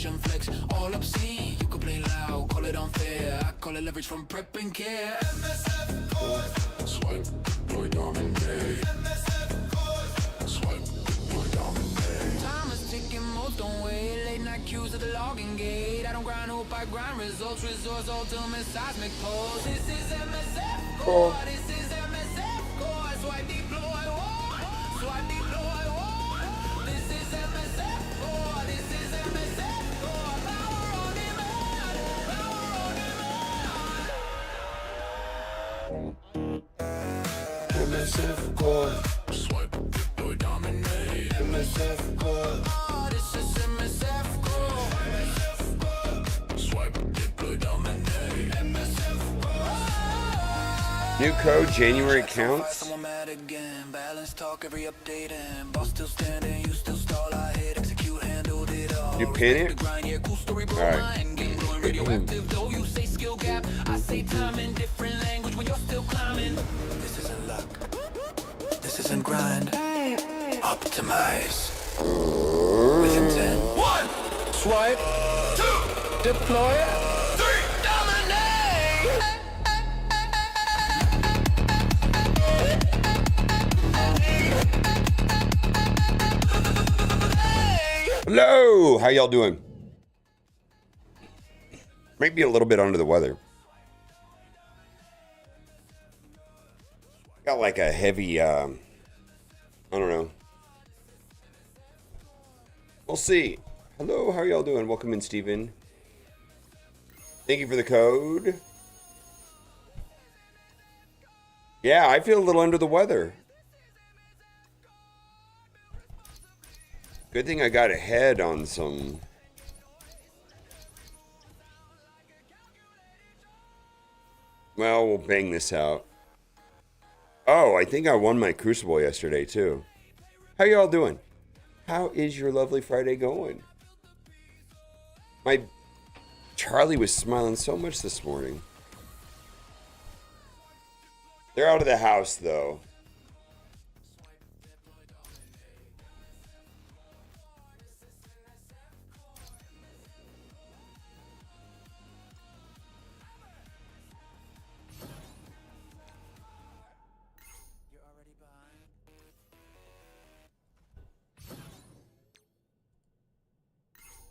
aggression flex, all obscene. You can play loud, call it unfair. I call it leverage from prep and care. MSF code. Swipe, boy dominate. MSF code. Swipe, boy dominate. Time is ticking, most don't wait. Late night queues at the logging gate. I don't grind, hope I grind results. Resource ultimate seismic pose. This is MSF code. This is MSF code. Swipe deploy, whoa. Swipe deploy, whoa. This is MSF code. This is MSF code. Power on demand. Power on demand. MSF code. Swipe, deploy, dominate. MSF code. Oh, this is MSF code. MSF code. Swipe, deploy, dominate. MSF code. New code, January counts. Someone mad again. Balance talk, every update and boss still standing. You still stall. I hit, execute, handled it all. You pin it? Grind, yeah, cool story, bro. All right. Mind game blowing radioactive. Though you say skill gap, I say time in different language when you're still climbing. This isn't luck. This isn't grind. Optimize with intent. 1. Swipe. 2. Deploy. 3. Dominate. Hello, how y'all doing? Might be a little bit under the weather. Got like a heavy, I don't know. We'll see. Hello, how y'all doing? Welcome in, Steven. Thank you for the code. Yeah, I feel a little under the weather. Good thing I got ahead on some. Well, we'll bang this out. Oh, I think I won my Crucible yesterday, too. How y'all doing? How is your lovely Friday going? My Charlie was smiling so much this morning. They're out of the house, though.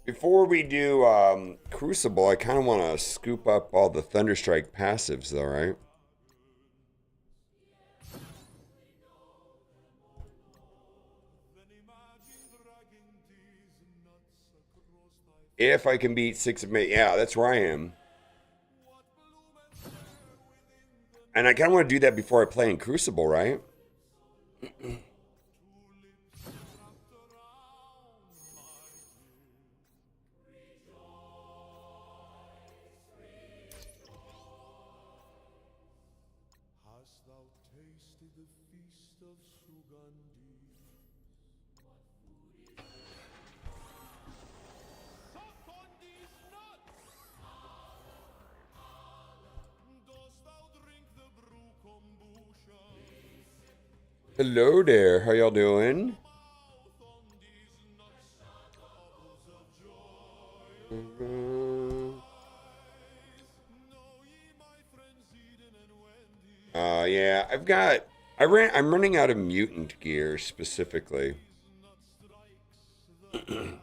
Before we do Crucible, I kind of want to scoop up all the Thunderstrike passives, though, right? If I can beat 6 of May. Yeah, that's where I am. And I kind of want to do that before I play in Crucible, right? Hello there, how y'all doing? Yeah, I'm running out of mutant gear specifically. I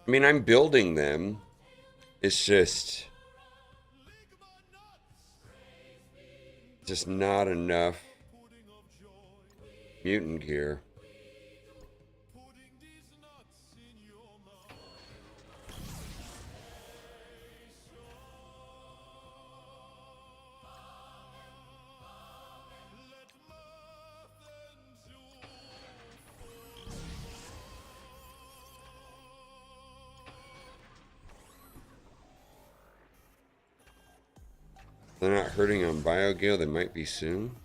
mean, I'm building them. It's just not enough mutant gear. They're not hurting on BioGale. They might be soon.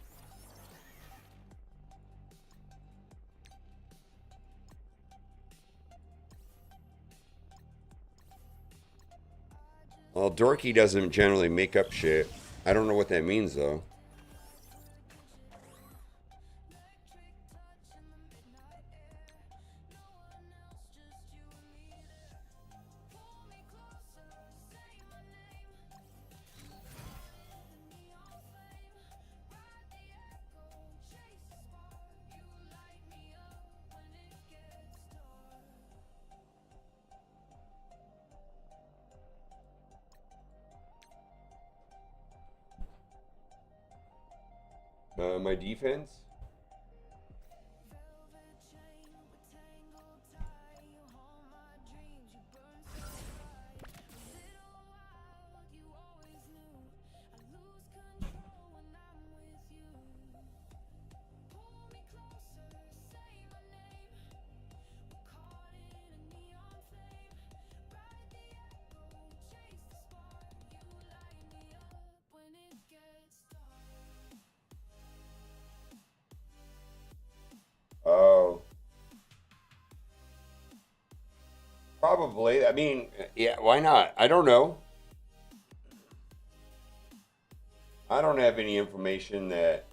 Well, Dorky doesn't generally make up shit. I don't know what that means, though. My defense. Oh, probably. I mean, yeah, why not? I don't know. I don't have any information that.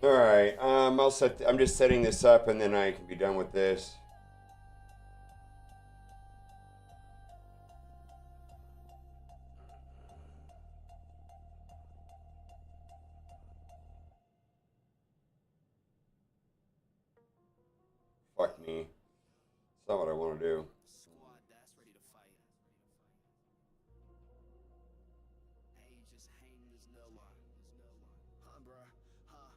All right. I'll set. I'm just setting this up, and then I can be done with this. Fuck me. It's not what I want to do. Squad that's ready to fight. Hey, just hang, there's no one. Huh, bruh. Huh.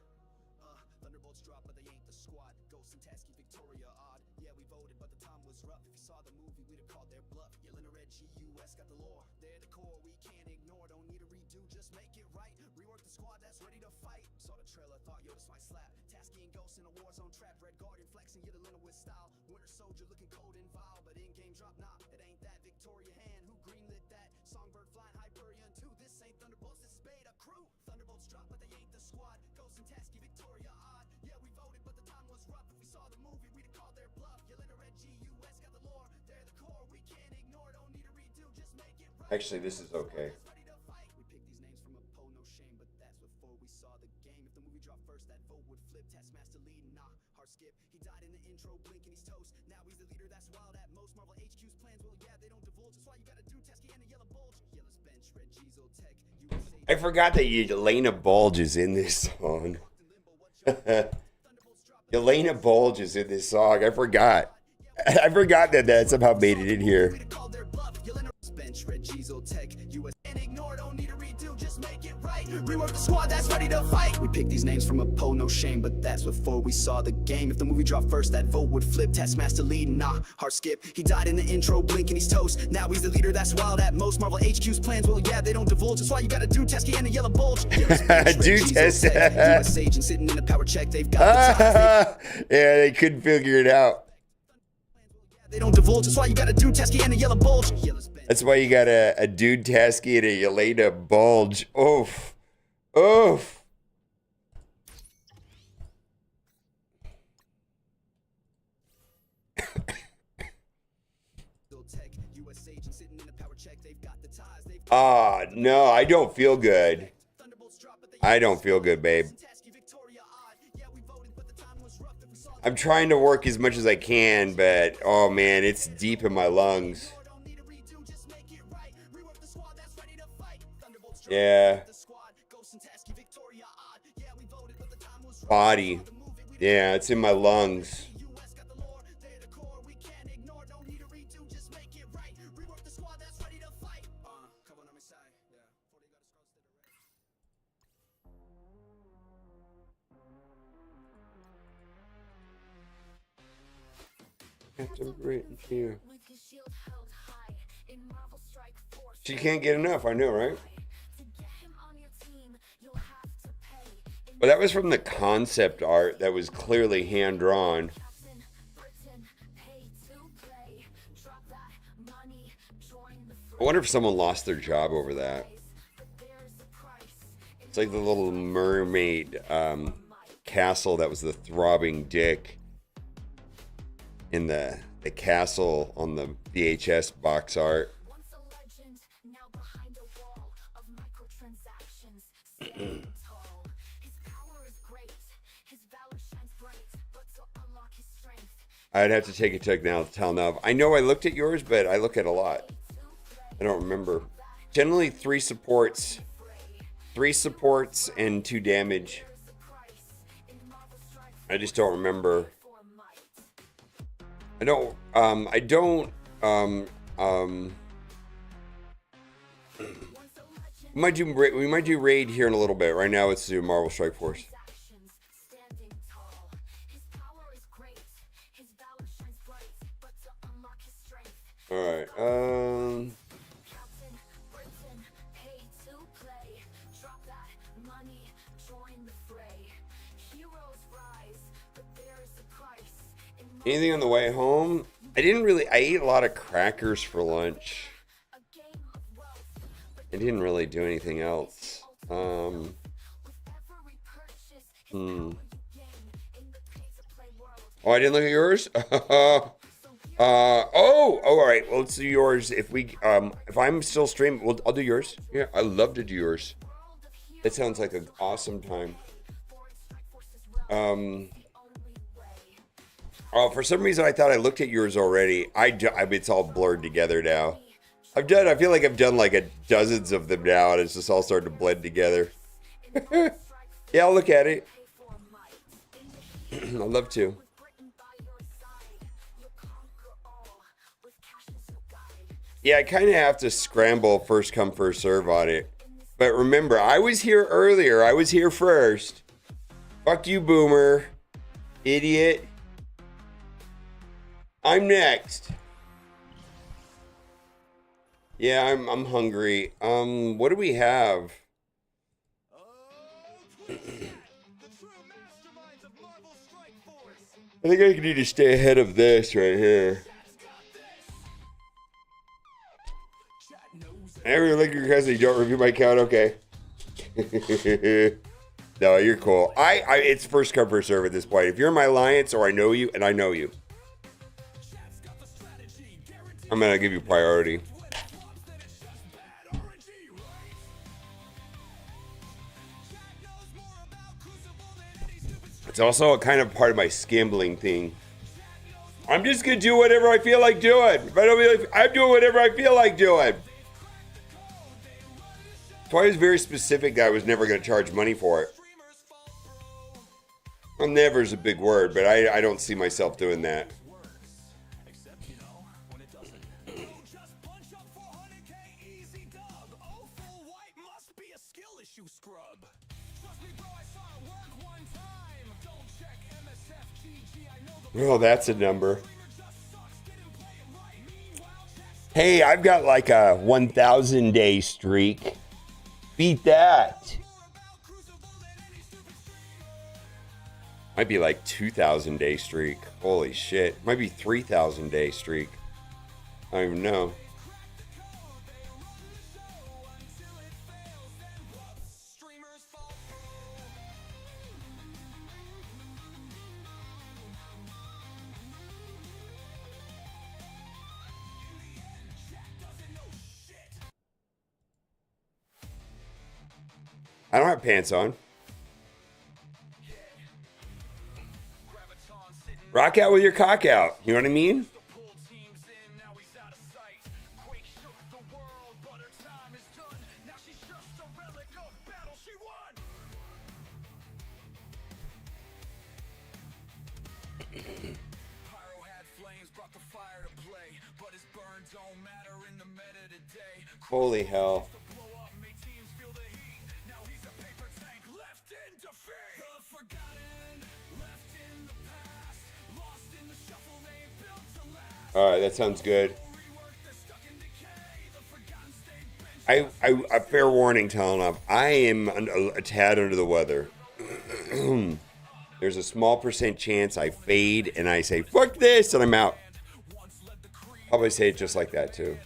Thunderbolts drop, but they ain't the squad. Ghost and Tasky, Victoria, odd. Yeah, we voted, but the time was rough. If you saw the movie, we'd have called their bluff. Yelling a red GUS, got the lore. They're the core, we can't ignore. Don't need a redo, just make it right. Rework the squad that's ready to fight. Saw the trailer, thought, yo, this might slap. Tasky and Ghost in a war zone trap. Red Guardian flexing, Yelena with style. Winter Soldier looking cold and vile, but in game drop, nah, it ain't that. Victoria hand, who greenlit that? Songbird flying Hyperion 2. This ain't Thunderbolts, this is Beta Crew. Thunderbolts drop, but they ain't the squad. Ghost and Tasky, Victoria odd. Yeah, we voted, but the time was rough. If we saw the movie, we'd have called their bluff. Yelena red GUS, got the lore. They're the core, we can't ignore. Don't need a redo, just make it right. Actually, this is okay. Ready to fight. We picked these names from a poll, no shame, but that's before we saw the game. If the movie dropped first, that vote would flip. Taskmaster lead, nah, hard skip. He died in the intro, blinking, he's toast. Now he's the leader, that's wild at most. Marvel HQ's plans, well, yeah, they don't divulge. That's why you gotta do Tesky and the yellow bulge. Yellow's bench, red Gizo tech. I forgot that Yelena Bulge is in this song. Yelena Bulge is in this song. I forgot. I forgot that that somehow made it in here. Rework the squad that's ready to fight. We picked these names from a poll, no shame, but that's before we saw the game. If the movie dropped first, that vote would flip. Taskmaster lead, nah, hard skip. He died in the intro, blinking, he's toast. Now he's the leader, that's wild at most. Marvel HQ's plans, well, yeah, they don't divulge. That's why you gotta do Tesky and the yellow bulge. Do test. US agent sitting in the power check, they've got the ties. Yeah, they couldn't figure it out. They don't divulge. That's why you gotta do Tesky and the yellow bulge. That's why you got a dude Tasky and a Yelena Bulge. Oof. Oof. No, I don't feel good. I don't feel good, babe. I'm trying to work as much as I can, but oh man, it's deep in my lungs. Yeah. Body. Yeah, it's in my lungs. She can't get enough, I know, right? But that was from the concept art that was clearly hand-drawn. I wonder if someone lost their job over that. It's like the Little Mermaid castle that was the throbbing dick in the castle on the VHS box art. I'd have to take it to now tell now. I know I looked at yours, but I look at a lot. I don't remember. Generally three supports and 2 damage. I just don't remember. I don't we might do raid here in a little bit. Right now it's the Marvel Strike Force. All right. Anything on the way home? I ate a lot of crackers for lunch. I didn't really do anything else. Oh, I didn't look at yours? All right. Well, let's do yours. If I'm still streaming, I'll do yours. Yeah, I love to do yours. That sounds like an awesome time. Oh, for some reason I thought I looked at yours already. It's all blurred together now. I feel like I've done like dozens of them now, and it's just all starting to blend together. Yeah, I'll look at it. I'd love to. Yeah, I kind of have to scramble first come, first serve on it. But remember, I was here earlier. I was here first. Fuck you, boomer. Idiot. I'm next. Yeah, I'm hungry. What do we have? I think I need to stay ahead of this right here. I really like your cousin. You don't review my account, okay? No, you're cool. It's first come first serve at this point. If you're in my alliance or I know you, and I know you, I'm gonna give you priority. It's also a kind of part of my scambling thing. I'm just gonna do whatever I feel like doing. If I don't feel like, I'm doing whatever I feel like doing. So I was very specific that I was never gonna charge money for it. Well, never is a big word, but I don't see myself doing that. Oh, that's a number. Hey, I've got like a 1,000 day streak. Beat that. Might be like 2,000 day streak. Holy shit. Might be 3,000 day streak. I don't even know. I don't have pants on. Rock out with your cock out. You know what I mean? Holy hell. All right, that sounds good. A fair warning, Talonov. I am a tad under the weather. There's a small % chance I fade and I say, fuck this, and I'm out. Probably say it just like that, too.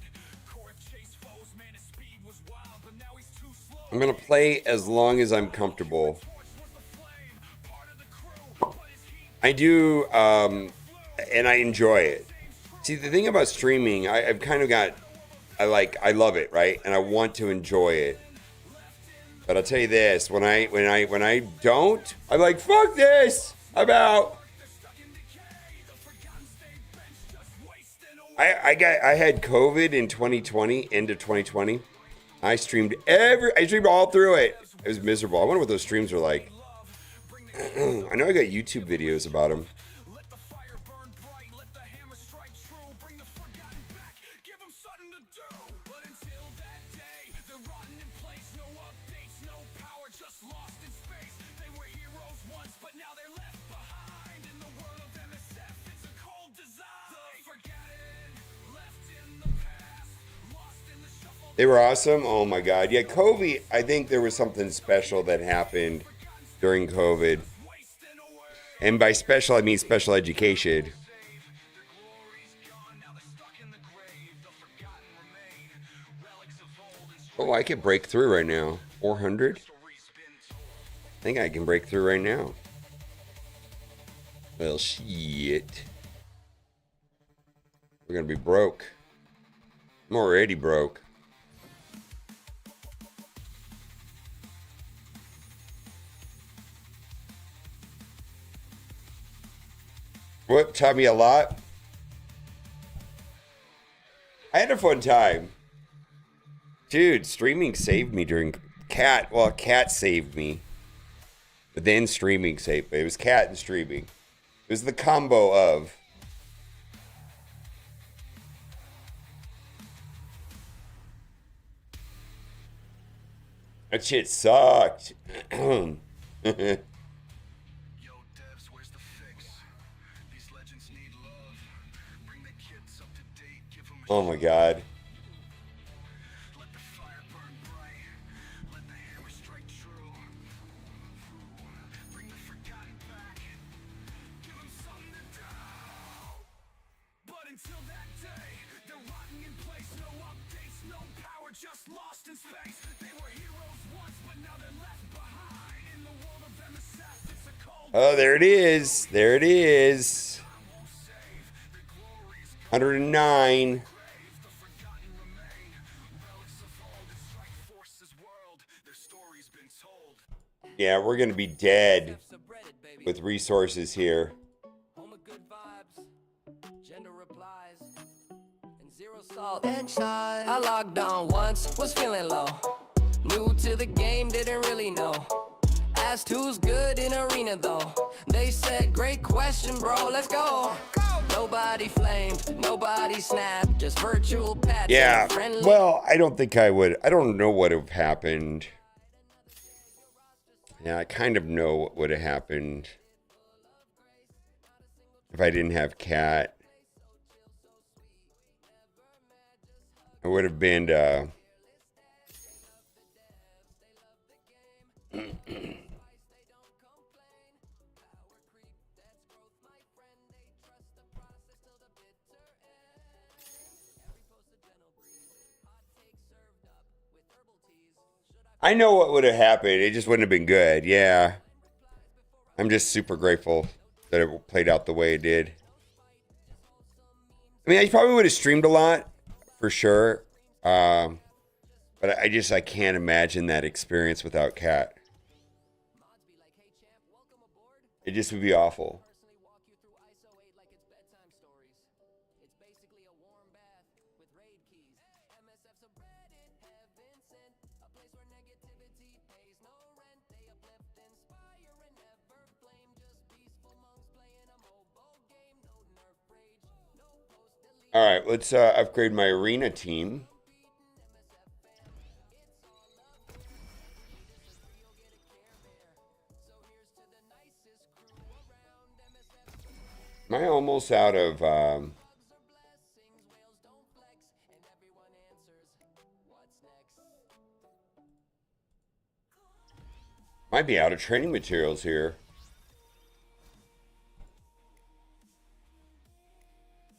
I'm going to play as long as I'm comfortable. I do, and I enjoy it. See, the thing about streaming, I've kind of got, I love it, right? And I want to enjoy it. But I'll tell you this: when I don't, I'm like, fuck this. I'm out. I had COVID in 2020, end of 2020. I streamed all through it. It was miserable. I wonder what those streams are like. I know I got YouTube videos about them. They were awesome. Oh my God. Yeah, COVID, I think there was something special that happened during COVID. And by special, I mean special education. Oh, I could break through right now. 400? I think I can break through right now. Well, shit. We're going to be broke. I'm already broke. What taught me a lot? I had a fun time. Dude, streaming saved me during Cat. Well, Cat saved me. But then streaming saved me. It was Cat and streaming. It was the combo of. That shit sucked. Oh my God. Just lost in space. They were heroes once, but now they're left behind in the world of MSF. It's a cold. Oh, there it is. There it is. 109. Yeah, we're going to be dead with resources here. I logged on once, was feeling low. New to the game, didn't really know. Asked who's good in arena though. They said, great question, bro, let's go. Nobody flamed, nobody snapped, just virtual pats. Yeah, well, I don't think I would. I don't know what would have happened. Yeah, I kind of know what would have happened if I didn't have Cat. It would have been I know what would have happened. It just wouldn't have been good. Yeah. I'm just super grateful that it played out the way it did. I mean, I probably would have streamed a lot. For sure. But I can't imagine that experience without Cat. It just would be awful. All right, let's upgrade my arena team. Am I almost out of... might be out of training materials here.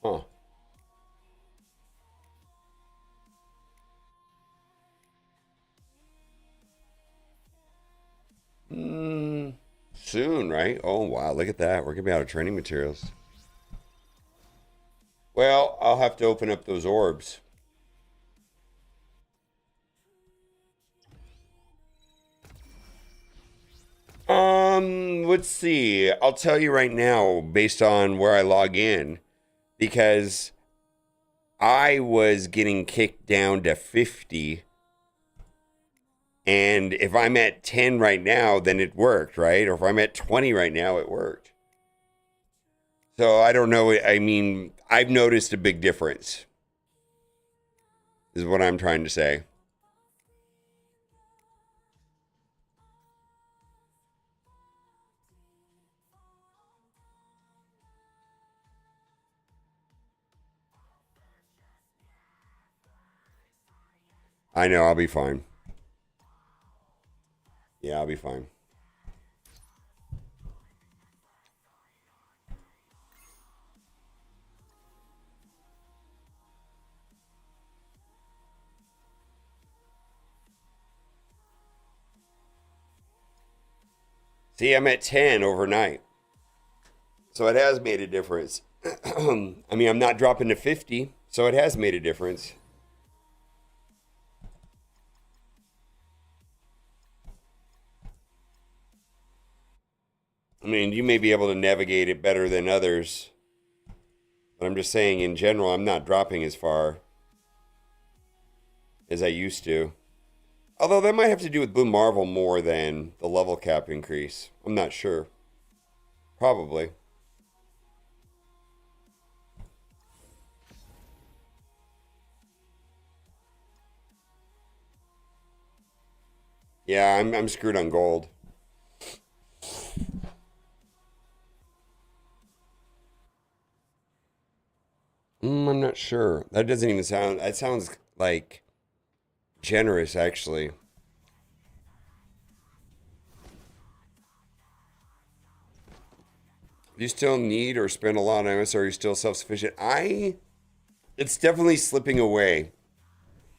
Huh. Soon, right? Oh, wow. Look at that. We're going to be out of training materials. Well, I'll have to open up those orbs. Let's see. I'll tell you right now, based on where I log in, because I was getting kicked down to 50. And if I'm at 10 right now, then it worked, right? Or if I'm at 20 right now, it worked. So I don't know. I mean, I've noticed a big difference, is what I'm trying to say. I know, I'll be fine. Yeah, I'll be fine. See, I'm at 10 overnight. So it has made a difference. I mean, I'm not dropping to 50, so it has made a difference. I mean, you may be able to navigate it better than others, but I'm just saying in general, I'm not dropping as far as I used to. Although that might have to do with Blue Marvel more than the level cap increase. I'm not sure. Probably. Yeah, I'm screwed on gold. I'm not sure. That doesn't even sound. That sounds like generous, actually. Do you still need or spend a lot on MS, or are you still self-sufficient? It's definitely slipping away.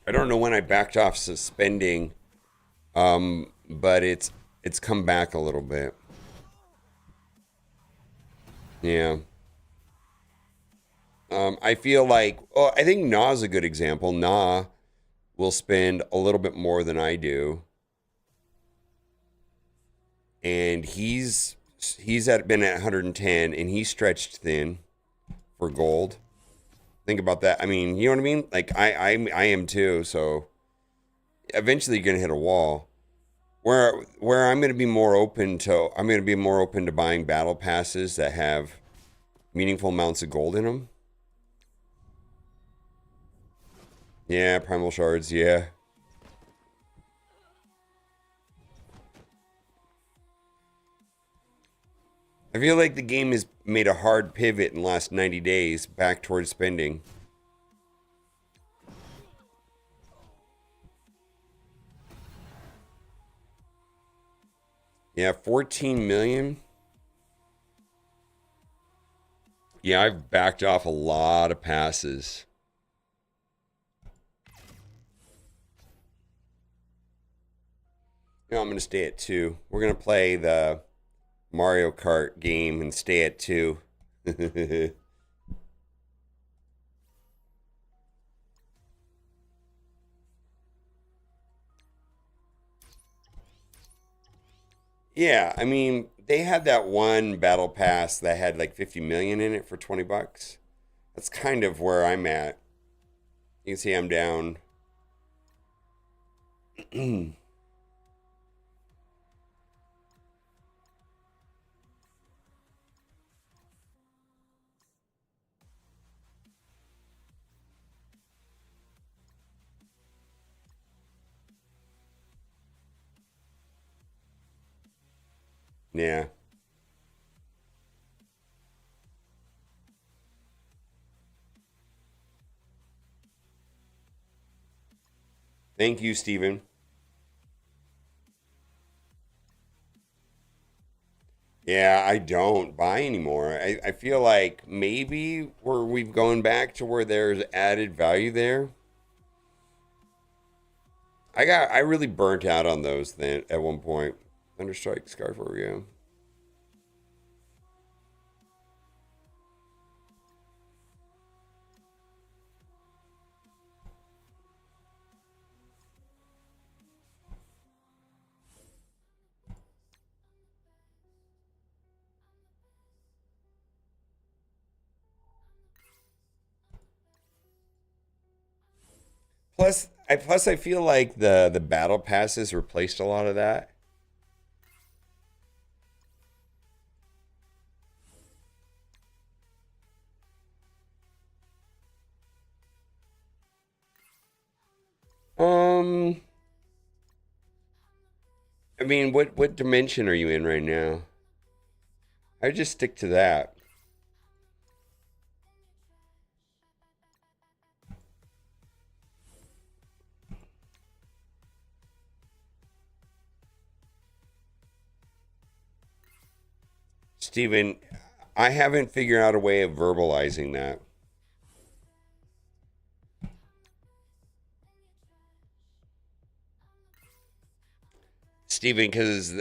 I don't know when I backed off spending, but it's come back a little bit. Yeah. I feel like, well, I think Na's a good example. Na will spend a little bit more than I do, and been at 110, and he's stretched thin for gold. Think about that. I mean, you know what I mean? Like I am too. So eventually, you're gonna hit a wall. Where I'm gonna be more open to buying battle passes that have meaningful amounts of gold in them. Yeah, primal shards. Yeah. I feel like the game has made a hard pivot in the last 90 days back towards spending. Yeah, 14 million. Yeah, I've backed off a lot of passes. No, I'm going to stay at 2. We're going to play the Mario Kart game and stay at 2. Yeah, I mean, they had that one battle pass that had like 50 million in it for 20 bucks. That's kind of where I'm at. You can see I'm down. Yeah. Thank you, Steven. Yeah, I don't buy anymore. I feel like maybe we've gone back to where there's added value there. I really burnt out on those then at one point. Thunderstrike, Scarf Oreo. Plus I feel like the battle passes replaced a lot of that. Um, I mean, what dimension are you in right now? I just stick to that. Steven, I haven't figured out a way of verbalizing that. Steven, because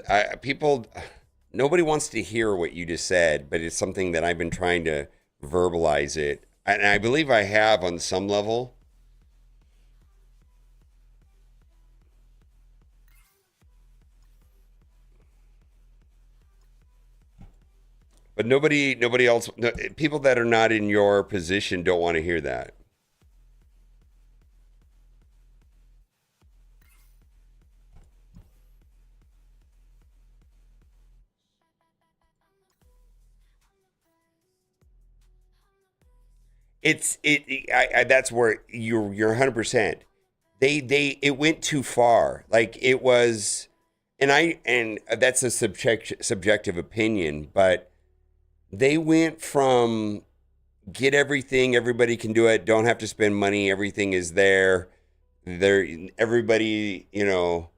nobody wants to hear what you just said, but it's something that I've been trying to verbalize it. And I believe I have on some level. But nobody else, no, people that are not in your position don't want to hear that. That's where you're 100%. It went too far. Like it was, and that's a subjective opinion, but they went from get everything, everybody can do it, don't have to spend money, everything is there. There, everybody, you know,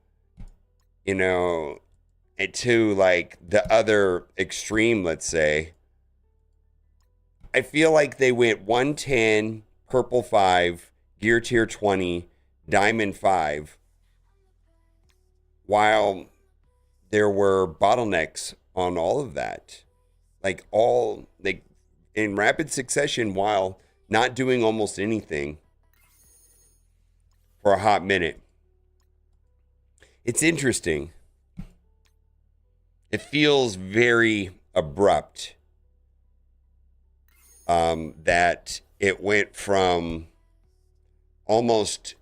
to like the other extreme, let's say. I feel like they went 110, purple 5, gear tier 20, diamond 5, while there were bottlenecks on all of that. Like in rapid succession while not doing almost anything for a hot minute. It's interesting. It feels very abrupt. That it went from almost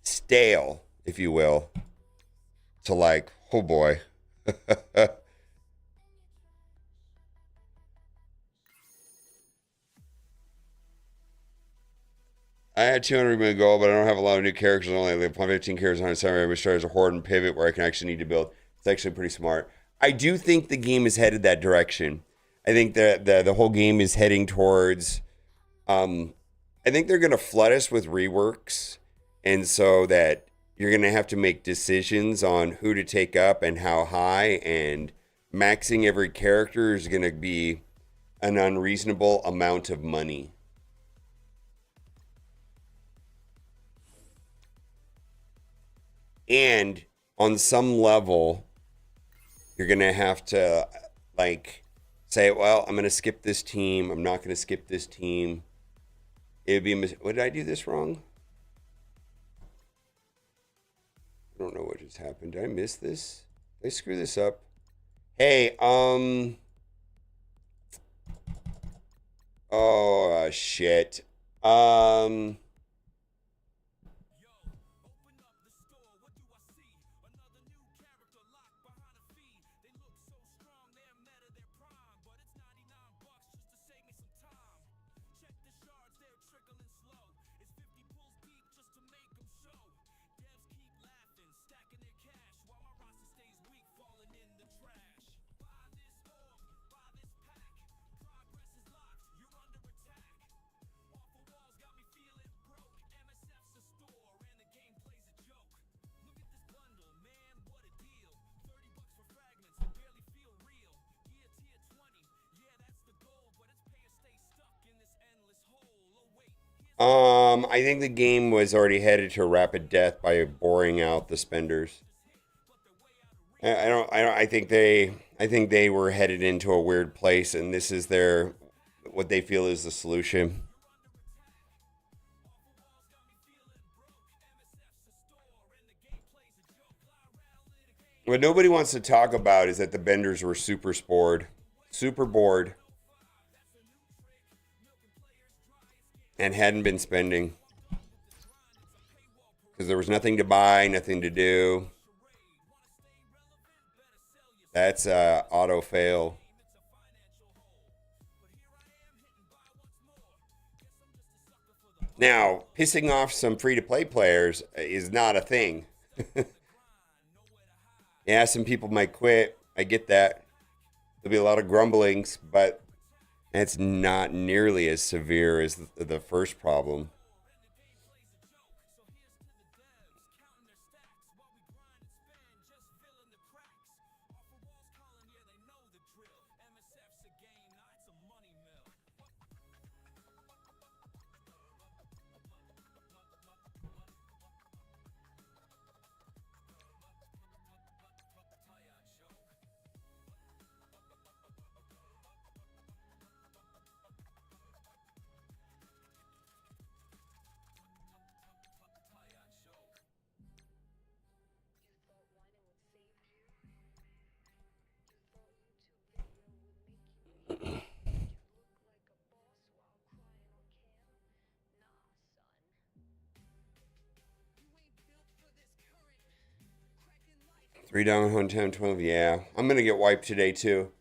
stale, if you will, to like, oh boy. I had 200 million gold, but I don't have a lot of new characters. Only like 15 characters on Samurai, which starts a horde and pivot where I can actually need to build. It's actually pretty smart. I do think the game is headed that direction. I think the whole game is heading towards. I think they're going to flood us with reworks, and so that you're going to have to make decisions on who to take up and how high, and maxing every character is going to be an unreasonable amount of money. And on some level, you're going to have to like say, well, I'm going to skip this team. I'm not going to skip this team. It'd be what, did I do this wrong? I don't know what just happened. Did I miss this? Did I screw this up? Hey, oh shit. I think the game was already headed to a rapid death by boring out the spenders. I think they were headed into a weird place, and this is what they feel is the solution. What nobody wants to talk about is that the benders were super bored, and hadn't been spending. because there was nothing to buy, nothing to do. That's auto fail. Now, pissing off some free-to-play players is not a thing. Yeah, some people might quit. I get that. There'll be a lot of grumblings, but it's not nearly as severe as the first problem. Three down, 110, 12. Yeah, I'm gonna get wiped today too.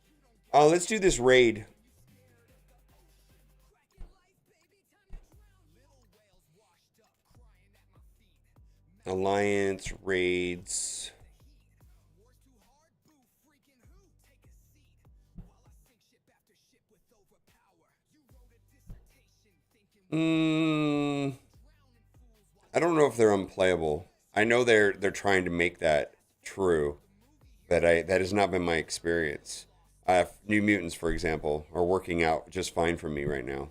Let's do this raid. Alliance raids. I don't know if they're unplayable. I know they're trying to make that true, but that has not been my experience. New Mutants, for example, are working out just fine for me right now.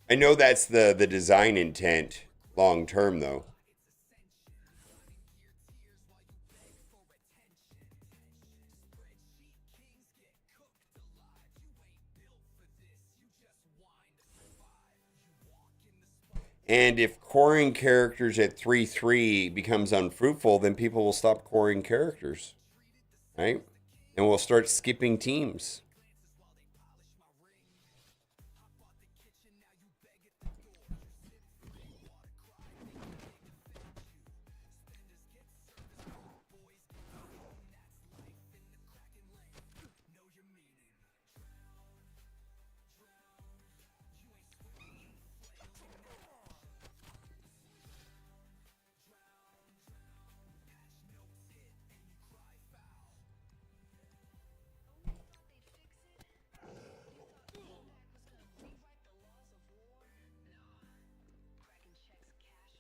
I know that's the design intent long term though. And if coring characters at 3-3 becomes unfruitful, then people will stop coring characters, right? And we'll start skipping teams.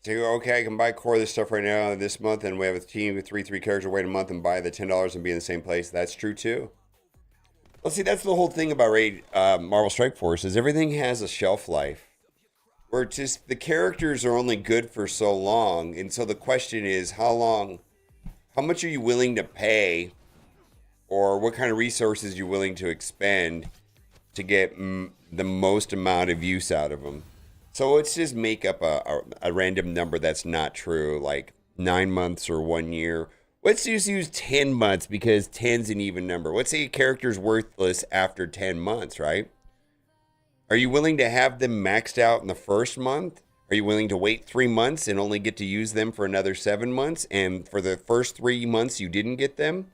So okay, I can buy core of this stuff right now this month, and we have a team with 3-3 characters. Wait a month and buy the $10 and be in the same place. That's true too. Well, see, that's the whole thing about Raid Marvel Strike Force is everything has a shelf life. Where it's just the characters are only good for so long, and so the question is, how much are you willing to pay, or what kind of resources you're willing to expend to get the most amount of use out of them. So let's just make up a random number that's not true, like 9 months or 1 year. Let's just use 10 months because 10's an even number. Let's say a character's worthless after 10 months, right? Are you willing to have them maxed out in the first month? Are you willing to wait 3 months and only get to use them for another 7 months? And for the first 3 months you didn't get them?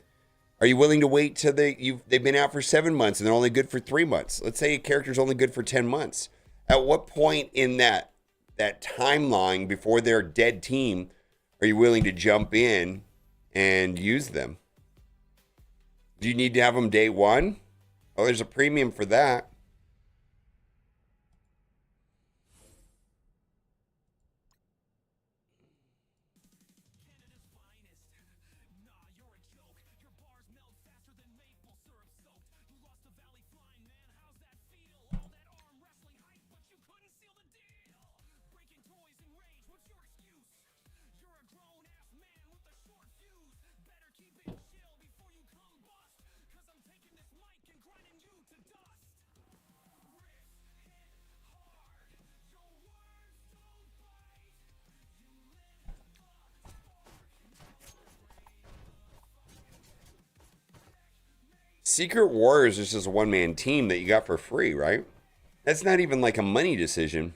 Are you willing to wait till they've been out for 7 months and they're only good for 3 months? Let's say a character's only good for 10 months. At what point in that timeline before they're dead team are you willing to jump in and use them? Do you need to have them day one? Oh, there's a premium for that. Secret Warriors is just a one-man team that you got for free, right? That's not even like a money decision.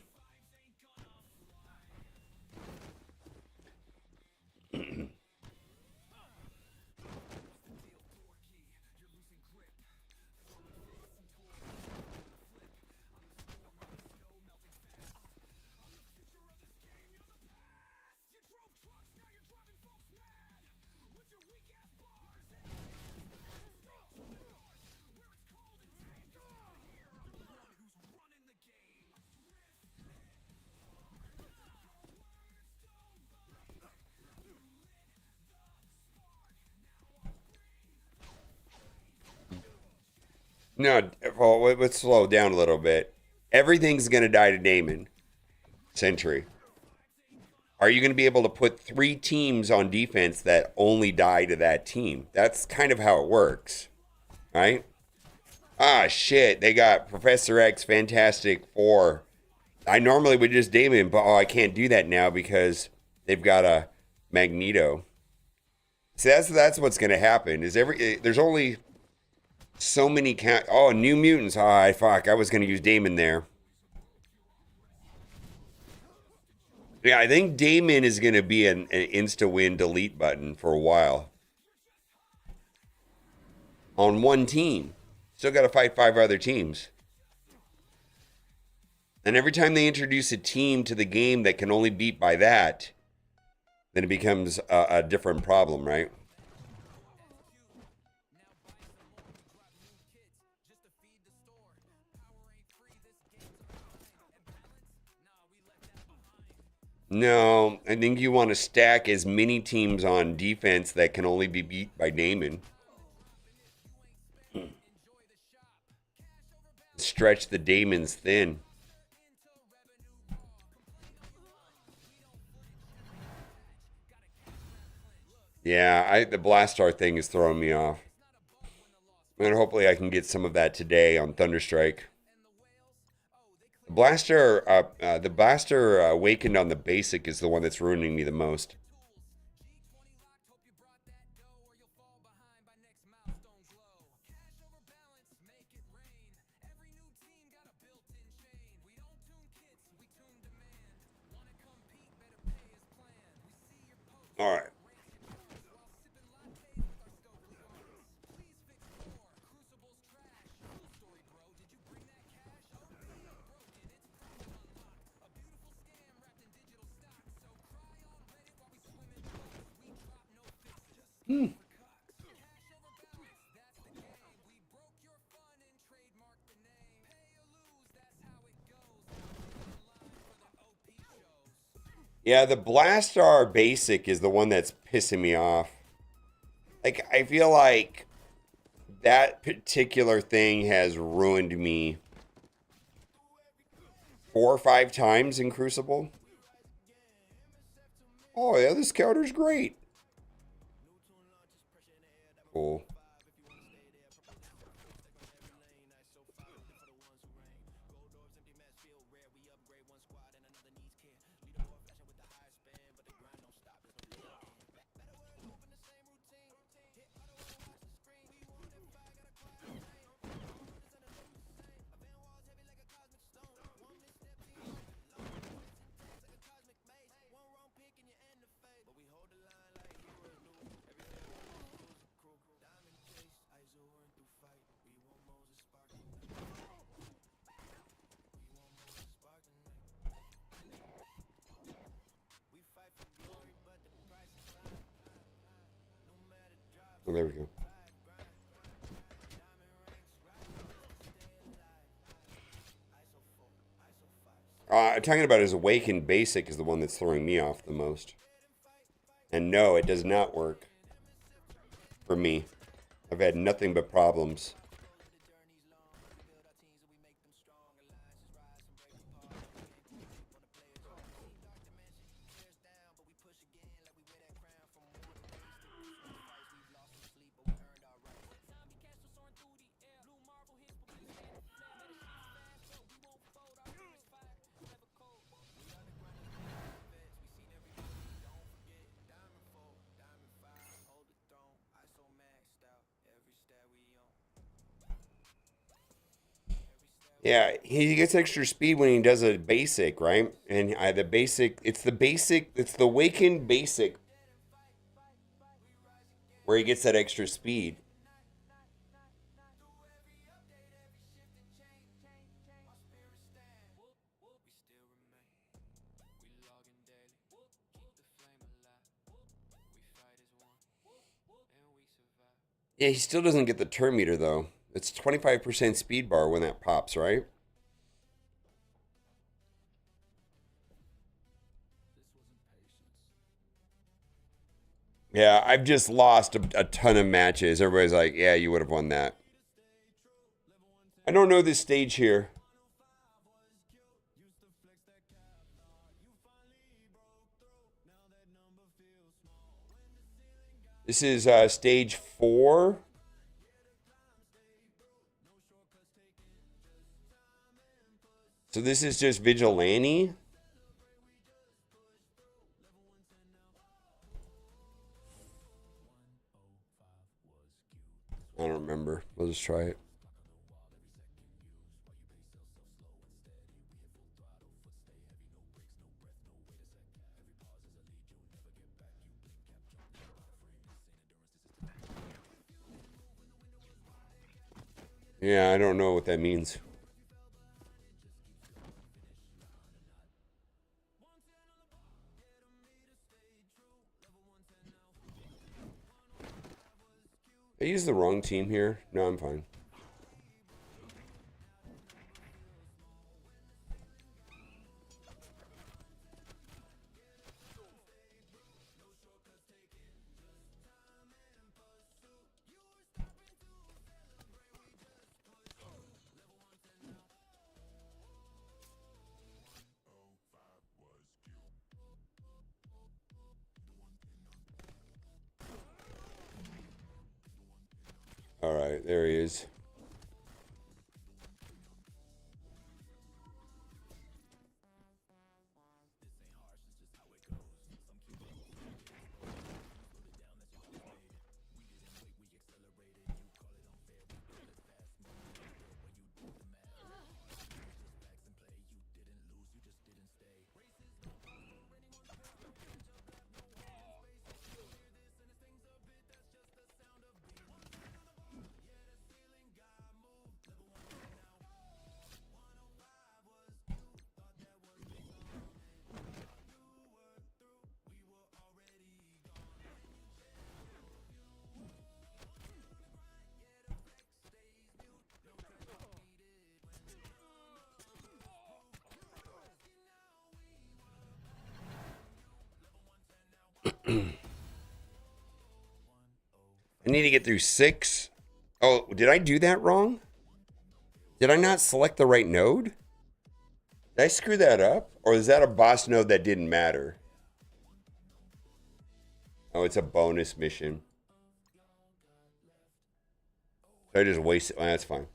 No, well, let's slow down a little bit. Everything's gonna die to Damon. Sentry. Are you going to be able to put 3 teams on defense that only die to that team? That's kind of how it works, right? Ah, shit. They got Professor X, Fantastic Four. I normally would just Damon, but I can't do that now because they've got a Magneto. So that's what's going to happen. There's only so many New Mutants. Ah, fuck. I was going to use Damon there. Yeah, I think Damon is going to be an insta-win delete button for a while. On one team. Still got to fight 5 other teams. And every time they introduce a team to the game that can only beat by that, then it becomes a different problem, right? No, I think you want to stack as many teams on defense that can only be beat by Damon. Stretch the Damons thin. Yeah, the Blastar thing is throwing me off. And hopefully I can get some of that today on Thunderstrike. The Blaster Awakened on the basic is the one that's ruining me the most. All right. Yeah, the Blastar basic is the one that's pissing me off. Like, I feel like that particular thing has ruined me 4 or 5 times in Crucible. Oh, yeah, this counter's great. Cool. Oh, there we go. I'm talking about his Awakened Basic is the one that's throwing me off the most. And no, it does not work for me. I've had nothing but problems. Yeah, he gets extra speed when he does a basic, right? And the basic, it's it's the Awakened basic where he gets that extra speed. Yeah, he still doesn't get the turn meter though. It's 25% speed bar when that pops, right? Yeah, I've just lost a ton of matches. Everybody's like, yeah, you would have won that. I don't know this stage here. This is stage 4. So this is just Vigilante. I don't remember. We'll just try it. Yeah, I don't know what that means. I used the wrong team here. No, I'm fine. All right, there he is. I need to get through 6. Oh, did I do that wrong? Did I not select the right node? Did I screw that up? Or is that a boss node that didn't matter? Oh, it's a bonus mission. I just wasted. Well, that's fine.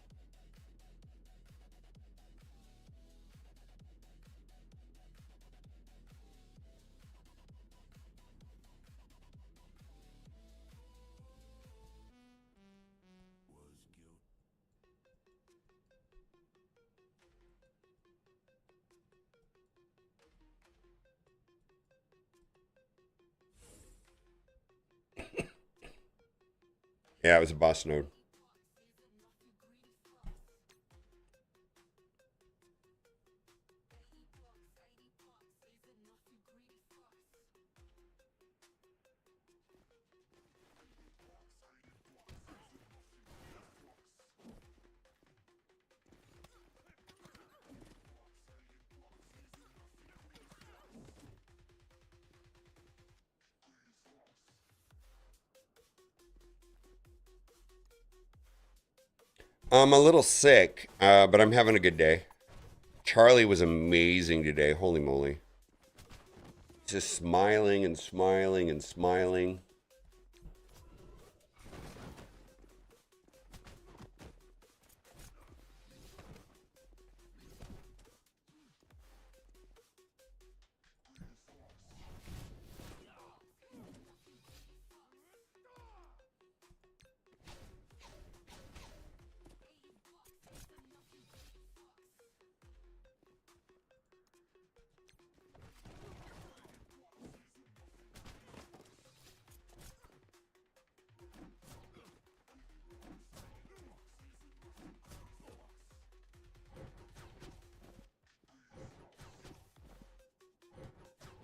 Yeah, it was a boss node. I'm a little sick, but I'm having a good day. Charlie was amazing today. Holy moly. Just smiling and smiling and smiling.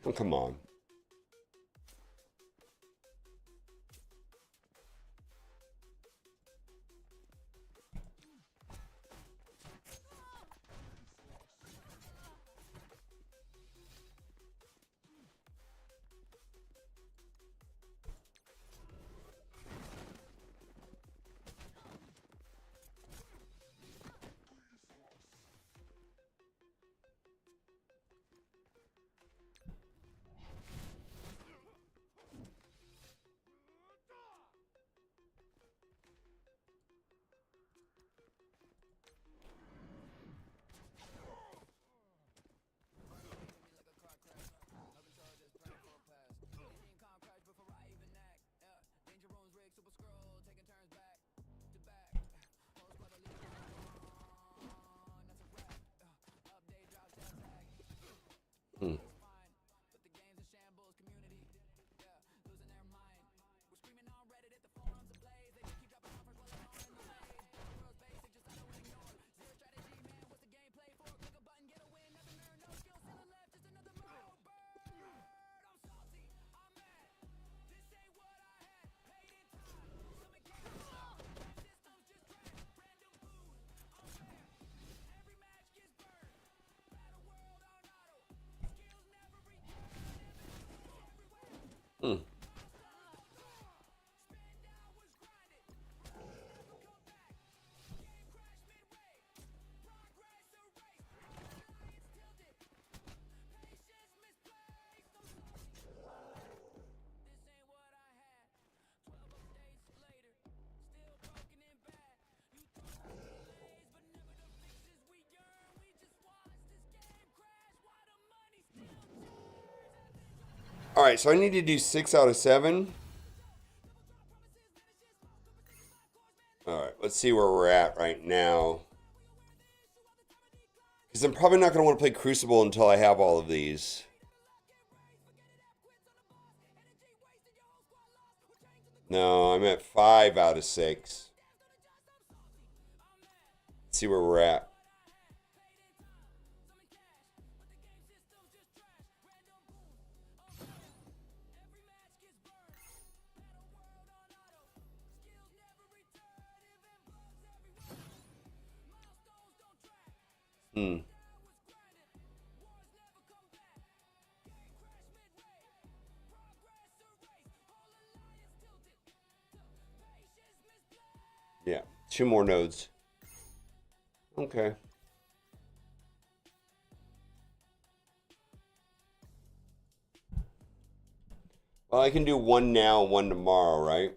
Oh, come on. Hmm. Hmm. All right, so I need to do 6 out of 7. All right, let's see where we're at right now. Because I'm probably not going to want to play Crucible until I have all of these. No, I'm at 5 out of 6. Let's see where we're at. Hmm. Yeah, 2 more nodes. Okay. Well, I can do 1 now, 1 tomorrow, right?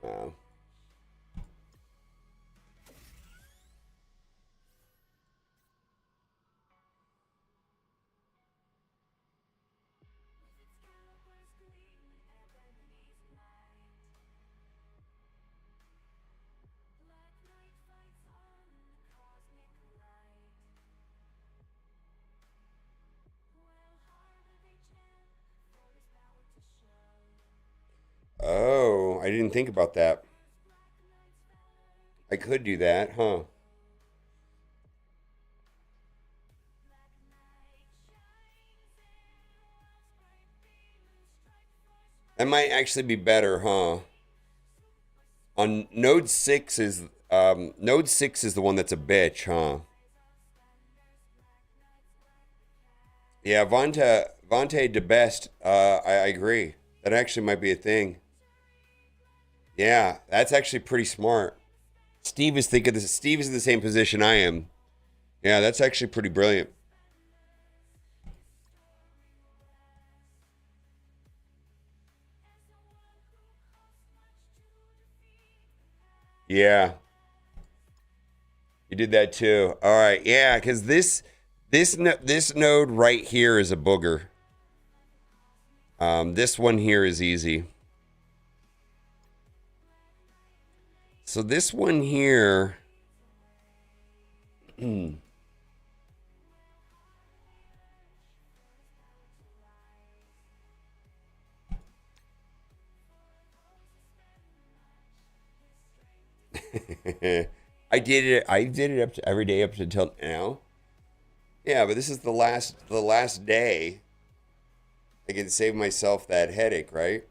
Wow. Oh, I didn't think about that. I could do that, huh? That might actually be better, huh? On node 6 is the one that's a bitch, huh? Yeah, Vontae de Best, I agree. That actually might be a thing. Yeah, that's actually pretty smart. Steve is thinking this. Steve is in the same position I am. Yeah, that's actually pretty brilliant. Yeah, you did that too. All right, yeah, because this node right here is a booger. This one here is easy. So this one here. I did it. I did it up to every day up until now. Yeah, but this is the last day. I can save myself that headache, right?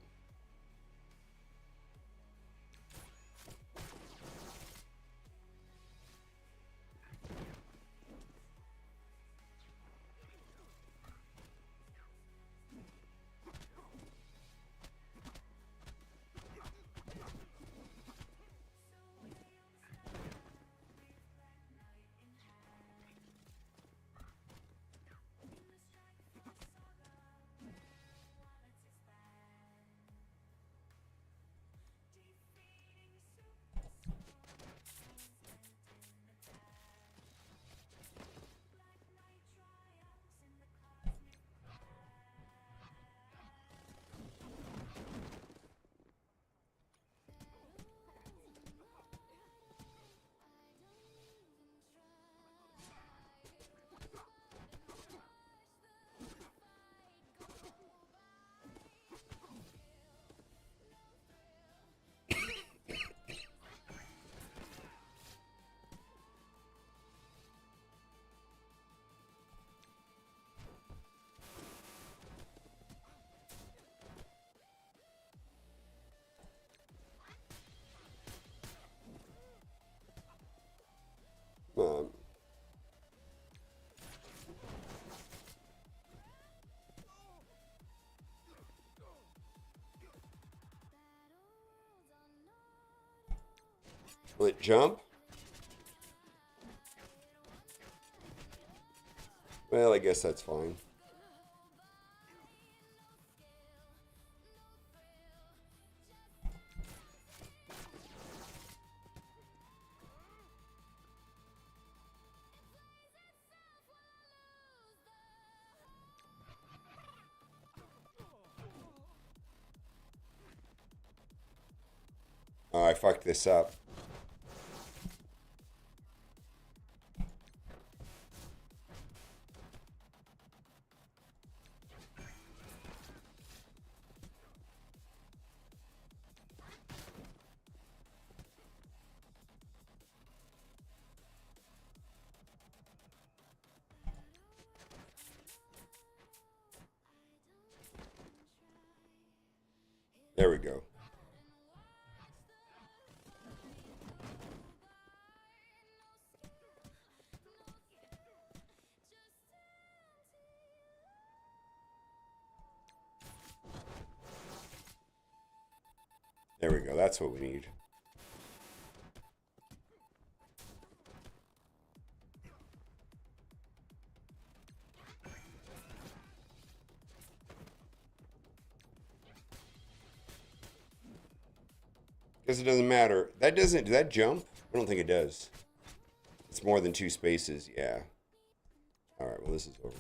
Um, will it jump? Well, I guess that's fine. Oh, I fucked this up. There we go. There we go. That's what we need. Because it doesn't matter. That doesn't. Does that jump? I don't think it does. It's more than 2 spaces. Yeah. All right. Well, this is over.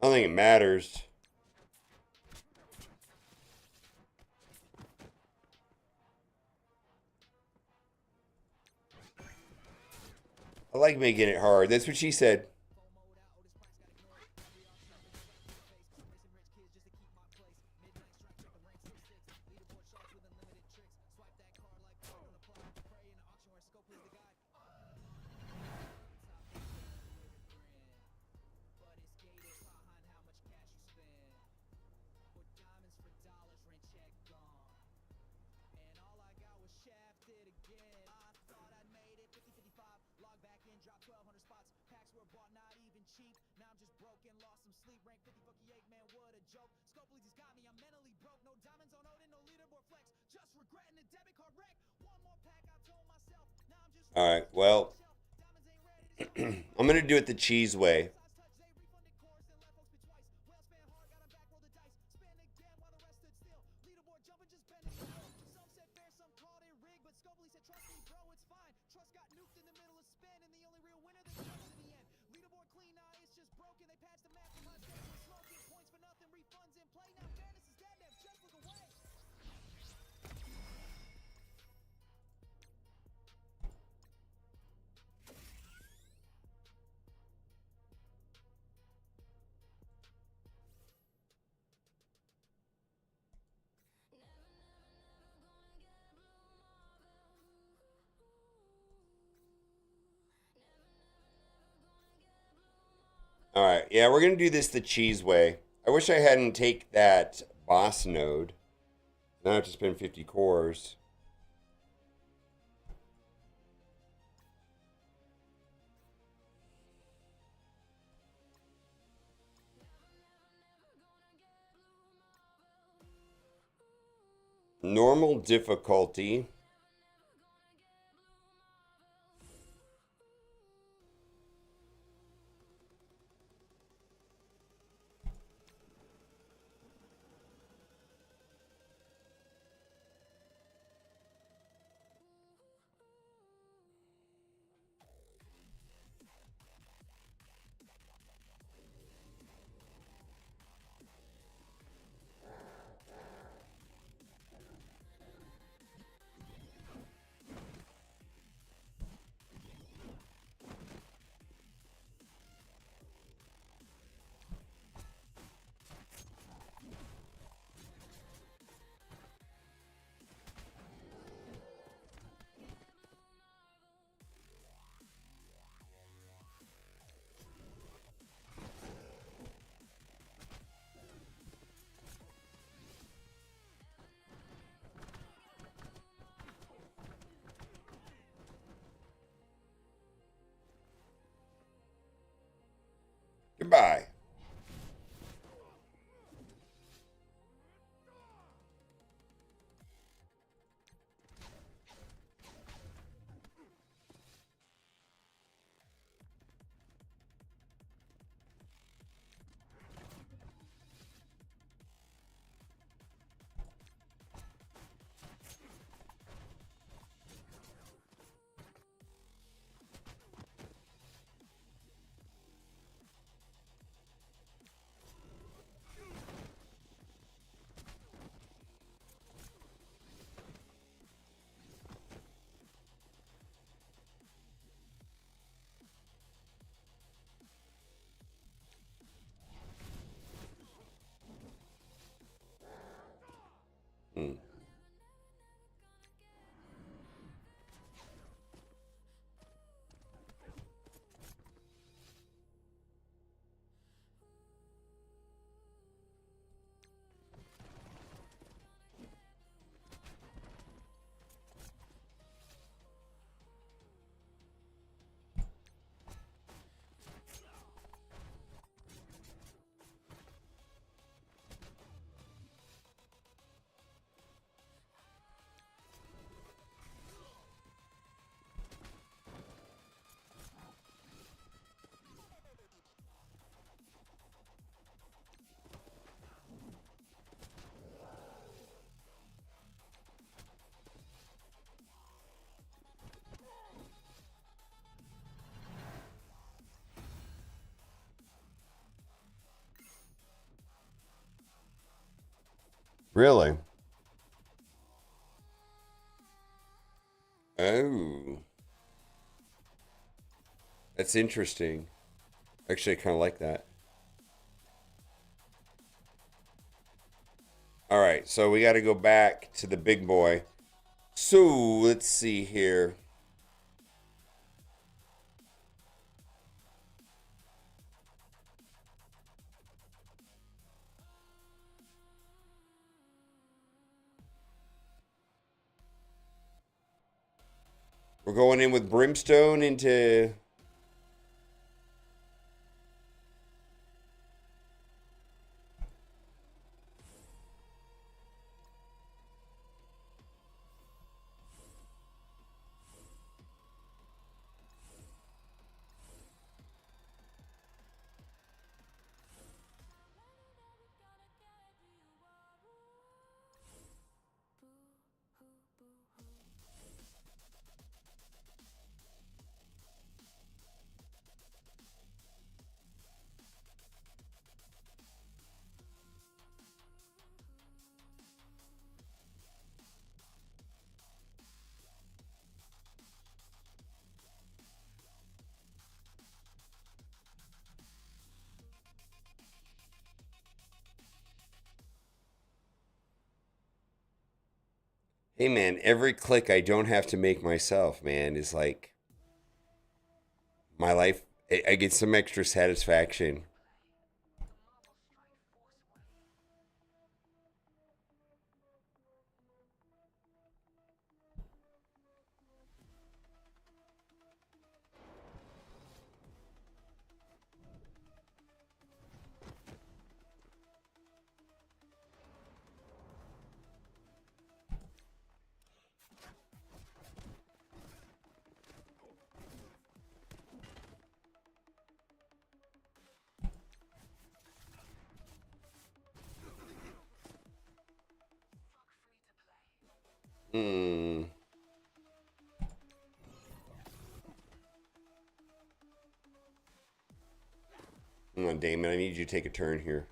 I don't think it matters. I like making it hard. That's what she said. All right. Well, I'm gonna do it the cheese way. All right. Yeah, we're gonna do this the cheese way. I wish I hadn't take that boss node. Now I have to spend 50 cores. Normal difficulty. Goodbye. Hmm. Really? Oh, that's interesting. Actually, I kind of like that. All right, so we got to go back to the big boy. So let's see here. We're going in with Brimstone into. Hey man, every click I don't have to make myself, man, is like my life. I get some extra satisfaction. Hmm. Come on, Damon. I need you to take a turn here.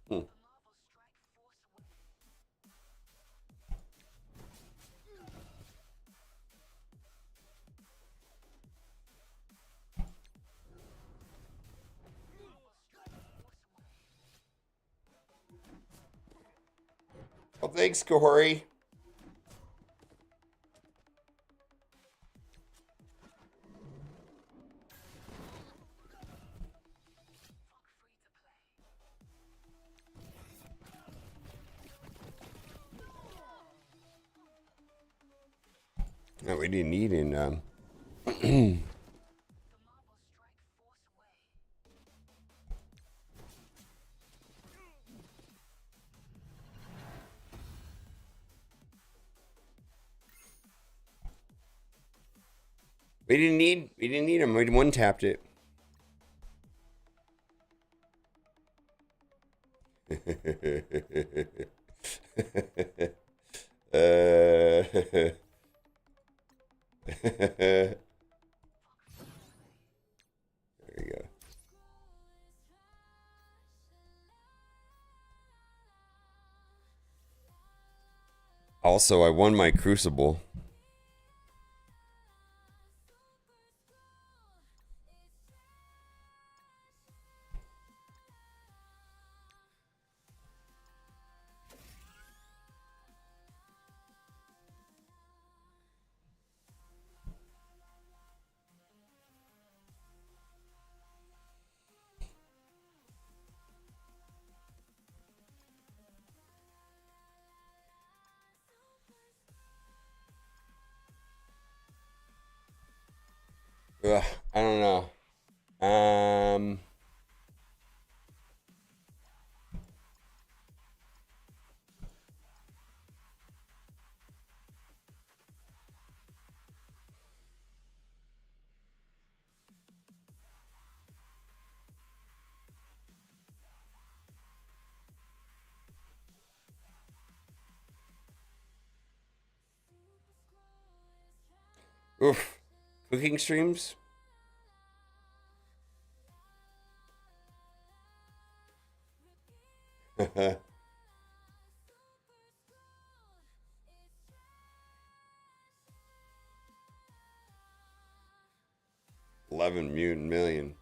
Hmm. Well, thanks, Corey. No, we didn't need in. We didn't need. We didn't need him. We one tapped it. There you go. Also, I won my Crucible. Ugh, I don't know. Um, 'Oof. Cooking streams? 11 mutant million.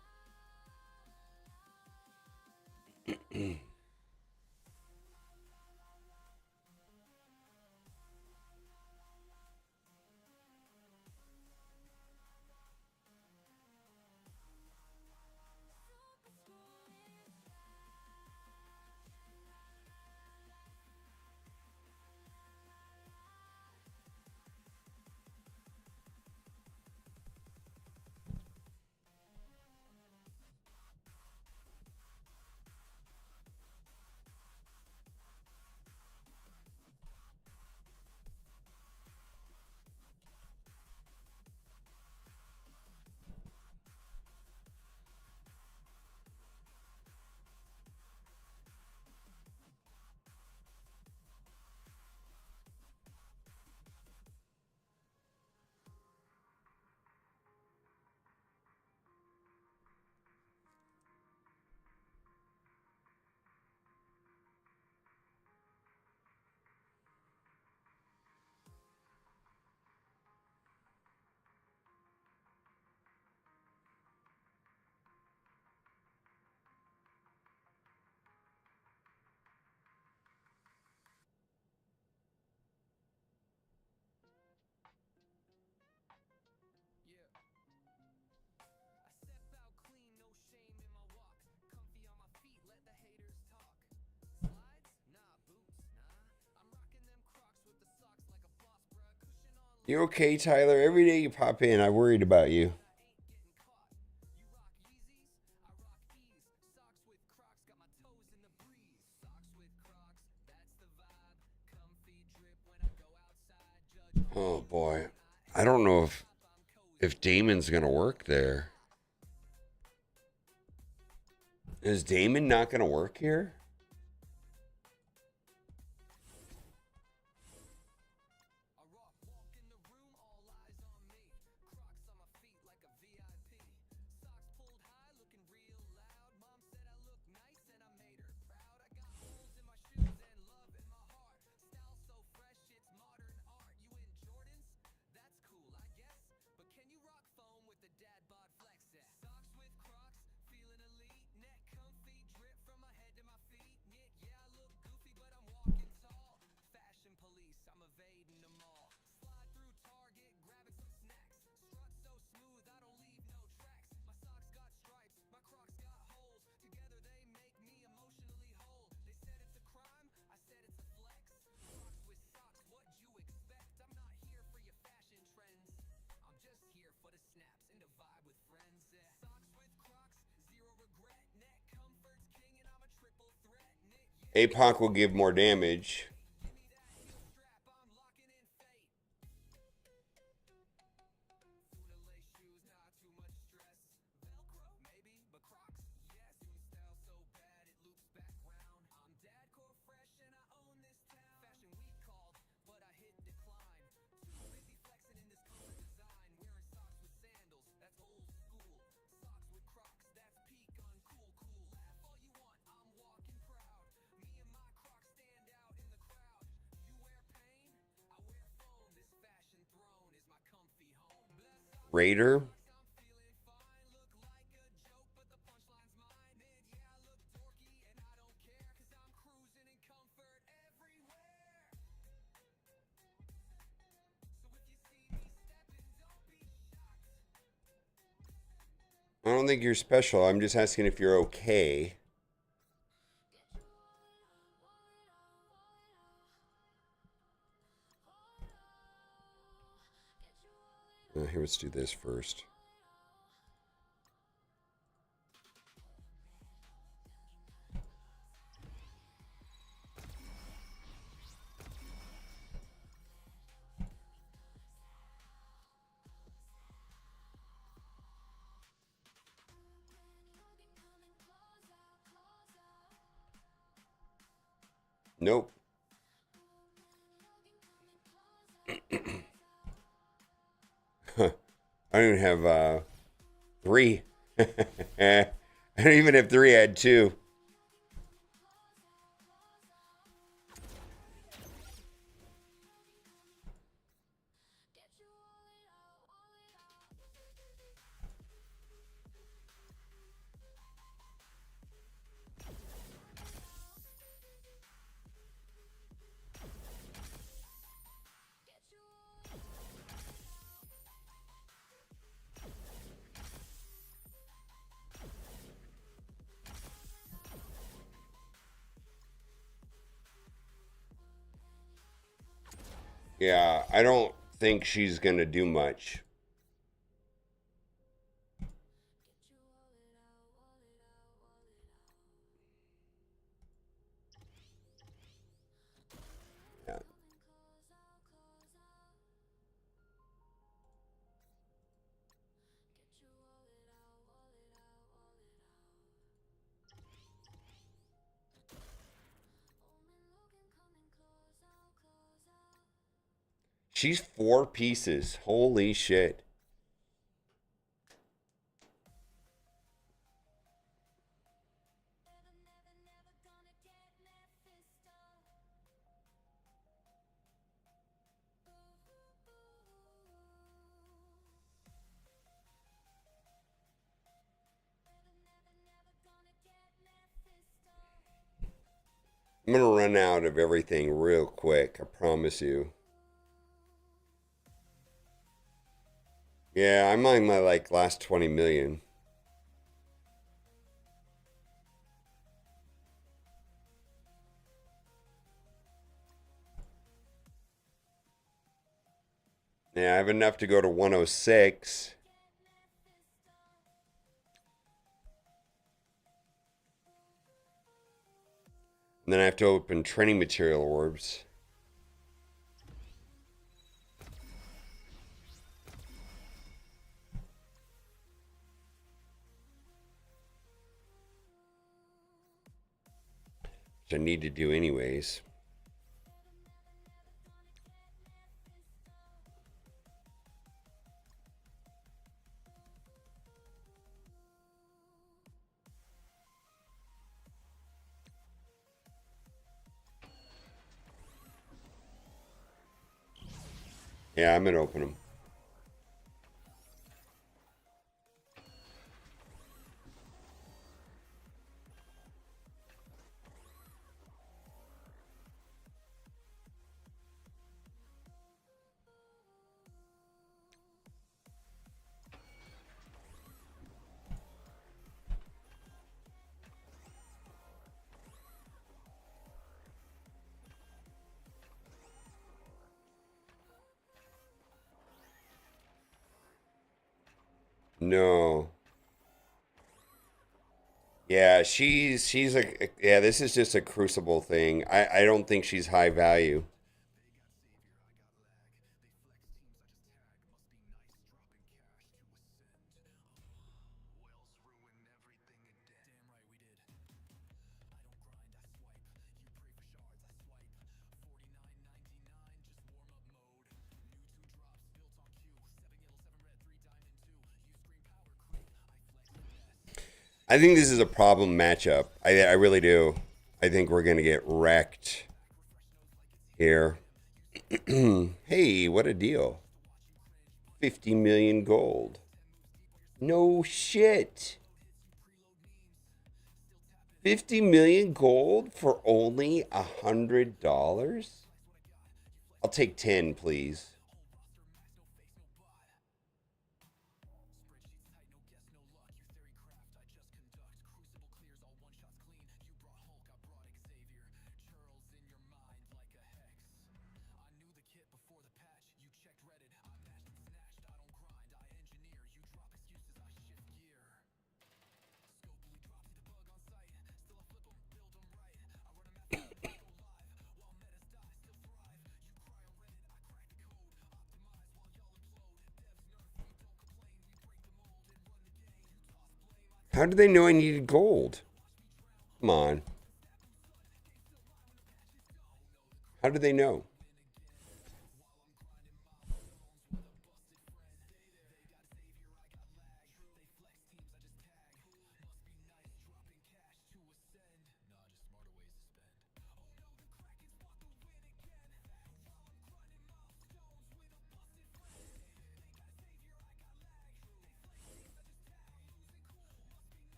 You okay, Tyler? Every day you pop in, I worried about you. Oh boy, I don't know if Damon's gonna work there. Is Damon not gonna work here? APOC will give more damage. Raider. I don't think you're special. I'm just asking if you're okay. Here, let's do this first. Nope. I don't even have 3. I don't even have 3. I had 2. Yeah, I don't think she's going to do much. Yeah. She's 4 pieces. Holy shit. I'm going to run out of everything real quick. I promise you. Yeah, I'm on my last 20 million. Yeah, I have enough to go to 106. And then I have to open training material orbs. Which I need to do anyways. Yeah, I'm gonna open them. No. Yeah, she's a yeah, this is just a crucible thing. I don't think she's high value. I think this is a problem matchup. I really do. I think we're gonna get wrecked here. Hey, what a deal. 50 million gold. No shit. 50 million gold for only $100? I'll take 10, please. How did they know I needed gold? Come on. How did they know?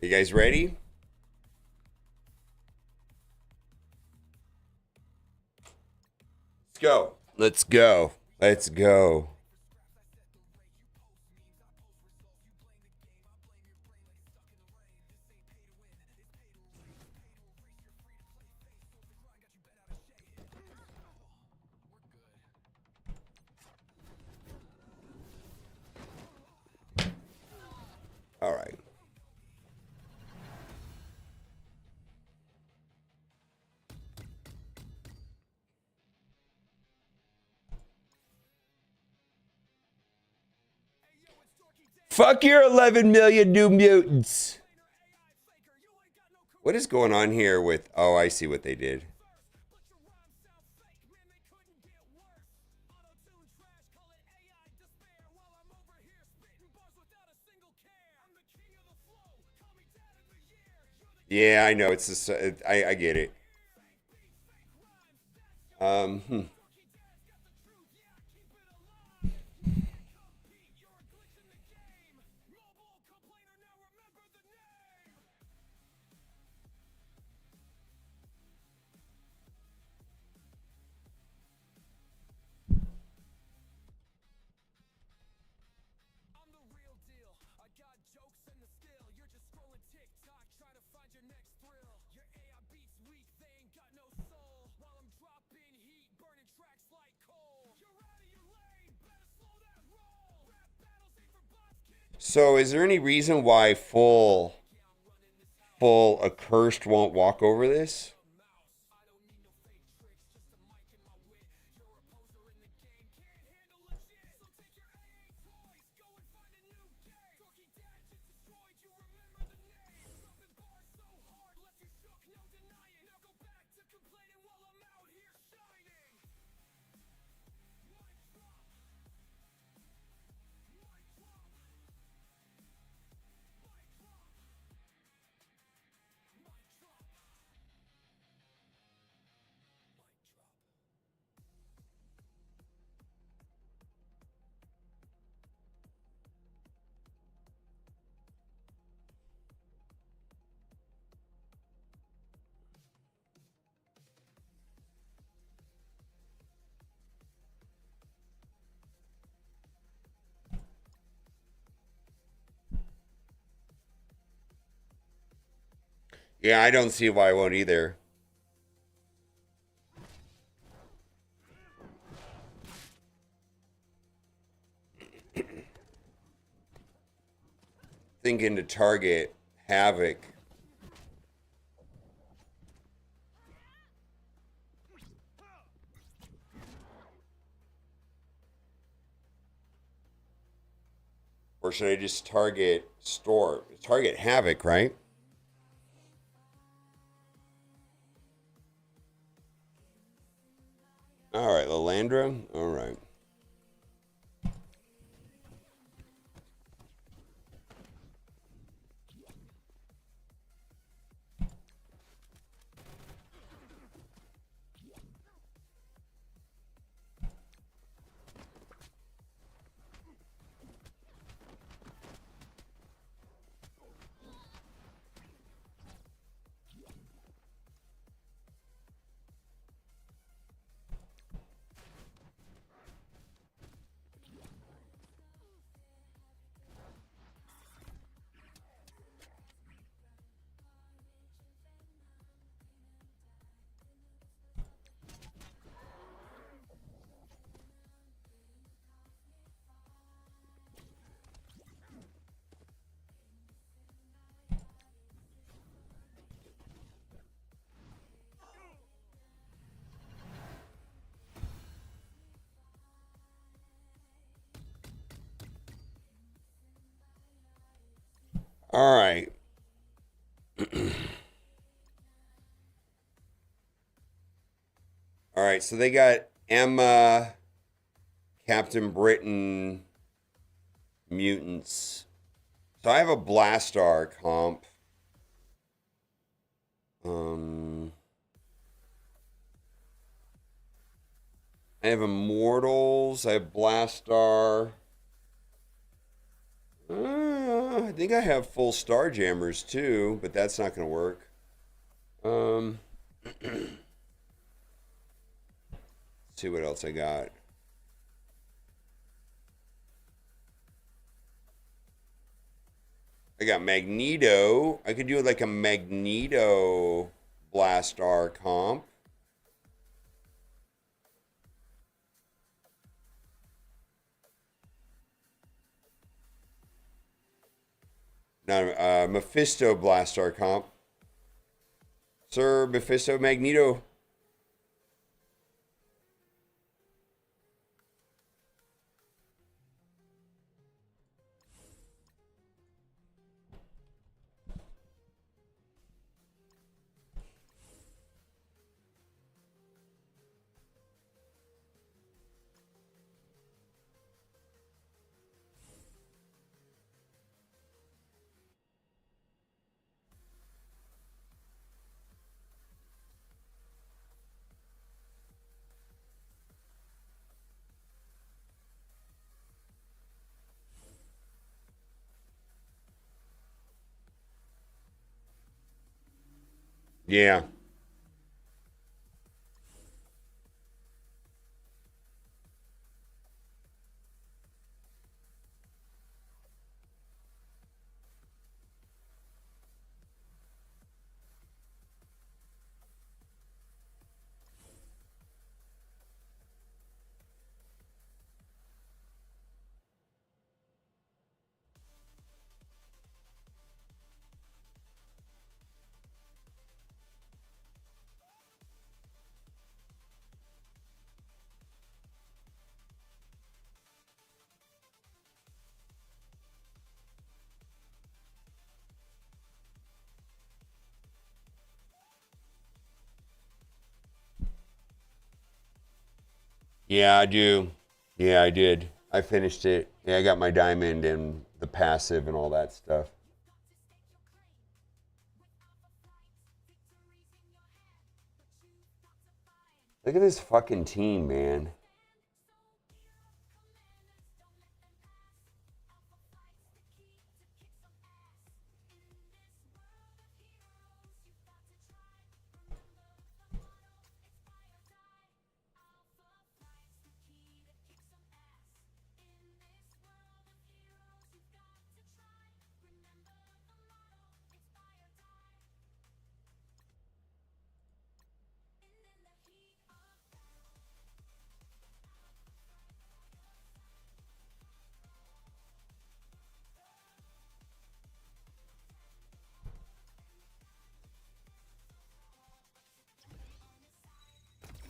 You guys ready? Let's go. Let's go. Let's go. All right. Fuck your 11 million new mutants. What is going on here with... Oh, I see what they did. Yeah, I know. It's just... I get it. Hmm. So, is there any reason why full accursed won't walk over this? Yeah, I don't see why I won't either. Thinking to target Havoc. Or should I just target Storm? Target Havoc, right? All right, Lalandra. All right. All right. All right, so they got Emma, Captain Britain, mutants. So I have a Blastar comp. Um, I have Immortals. I have Blastar. I think I have full Starjammers too, but that's not going to work. Um, see what else I got. I got Magneto. I could do like a Magneto Blastar comp. No, Mephisto Blastar comp. Sir Mephisto Magneto. Yeah. Yeah, I do. Yeah, I did. I finished it. Yeah, I got my diamond and the passive and all that stuff. Look at this fucking team, man.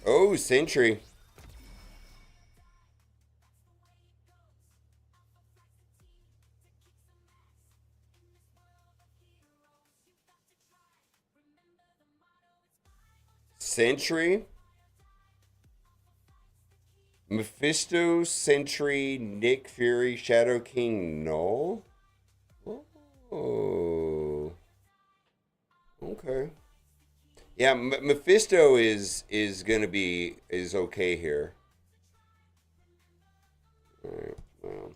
Oh, Sentry. Sentry. Mephisto, Sentry, Nick Fury, Shadow King, Null. Oh, okay. Yeah, Mephisto is gonna be is okay here. All right, well,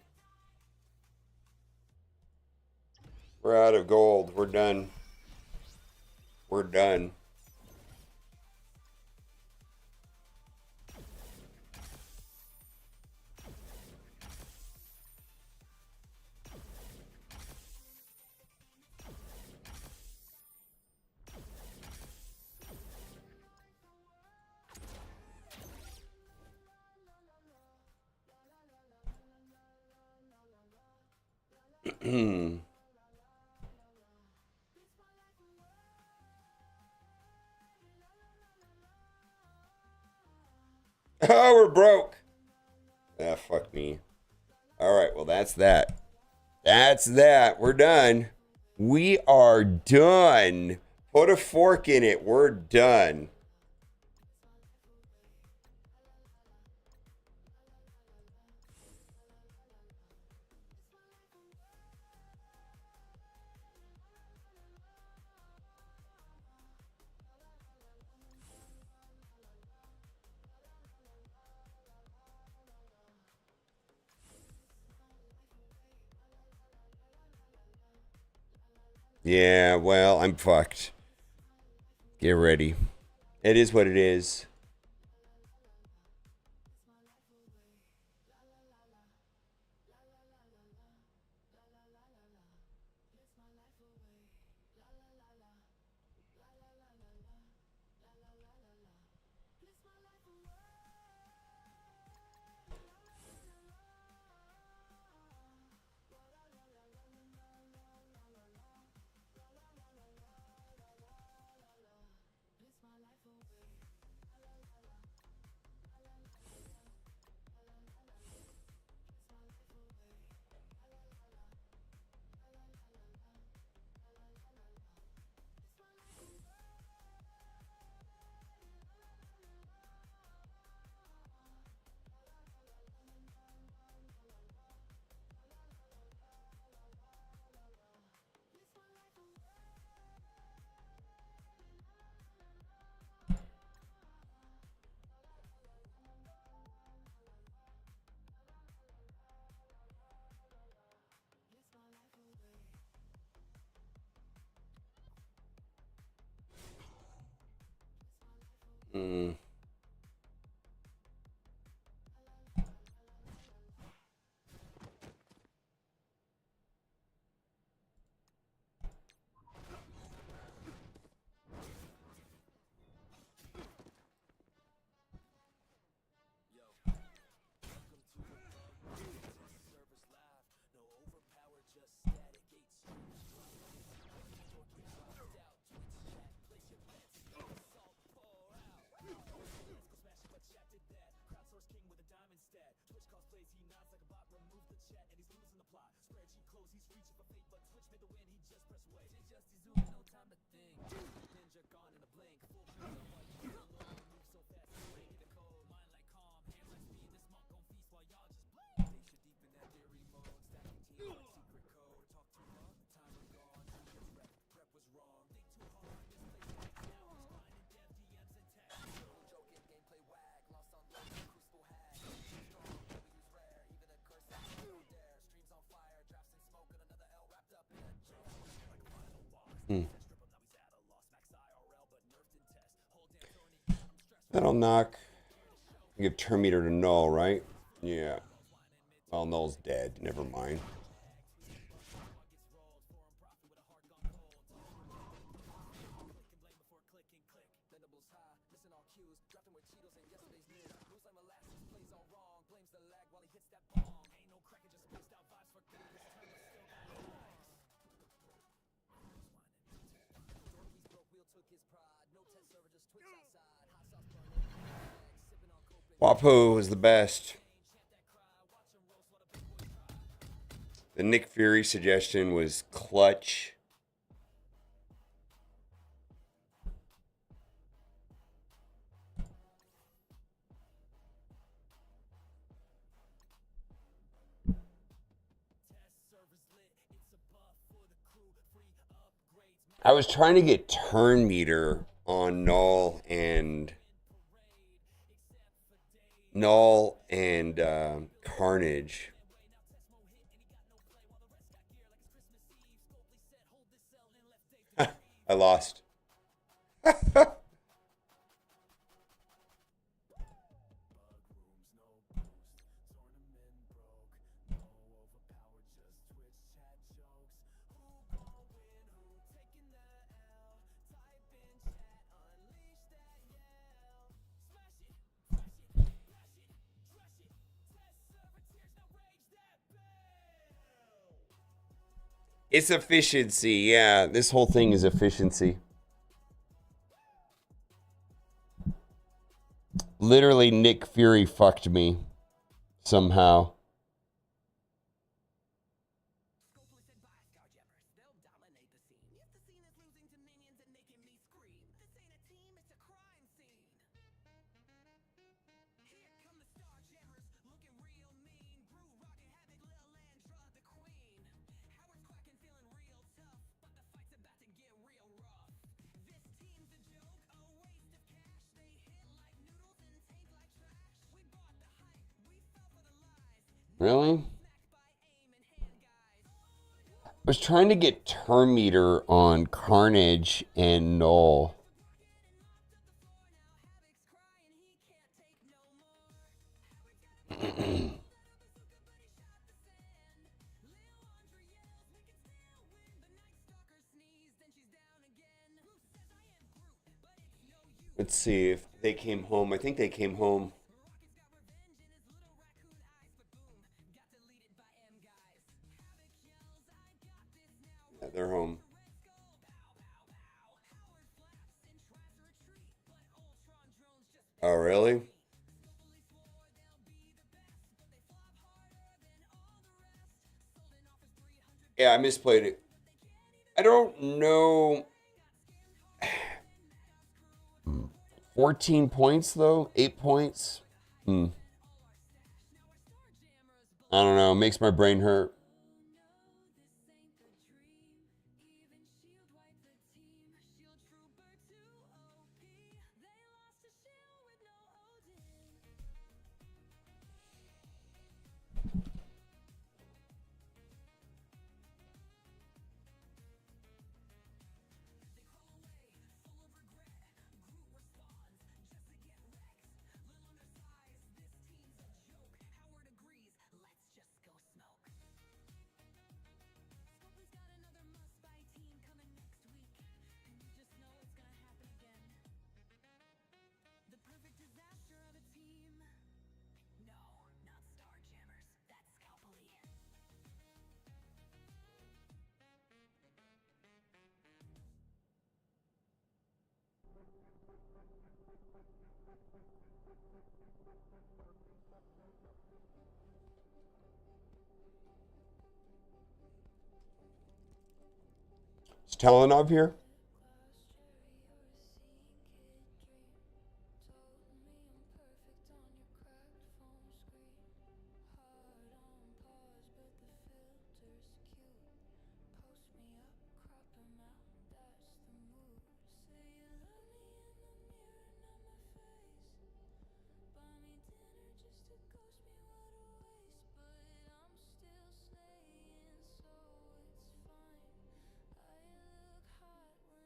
we're out of gold. We're done. We're done. Oh, we're broke. Ah, fuck me. All right, well, that's that. That's that. We're done. We are done. Put a fork in it. We're done. Yeah, well, I'm fucked. Get ready. It is what it is. Mm. That'll knock. Give turn meter to null, right? Yeah. Well, null's dead. Never mind. Wapo is the best. The Nick Fury suggestion was clutch. I was trying to get turn meter on Null and Carnage. I lost. It's efficiency. Yeah, this whole thing is efficiency. Literally, Nick Fury fucked me somehow. Really? I was trying to get turn meter on Carnage and Null. Let's see if they came home. I think they came home. Yeah, they're home. Oh, really? Yeah, I misplayed it. I don't know. 14 points, though? 8 points? I don't know. It makes my brain hurt. Is Telenov here?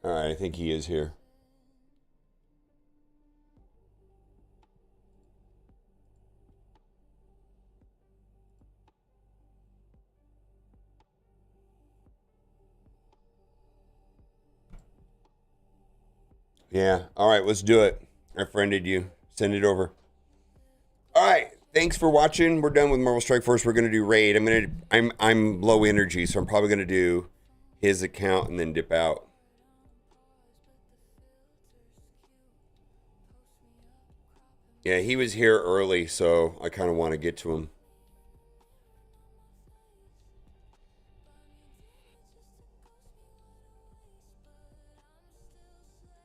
All right, I think he is here. Yeah. All right, let's do it. I friended you. Send it over. All right. Thanks for watching. We're done with Marvel Strike Force. We're gonna do raid. I'm low energy, so I'm probably gonna do his account and then dip out. Yeah, he was here early, so I kind of want to get to him.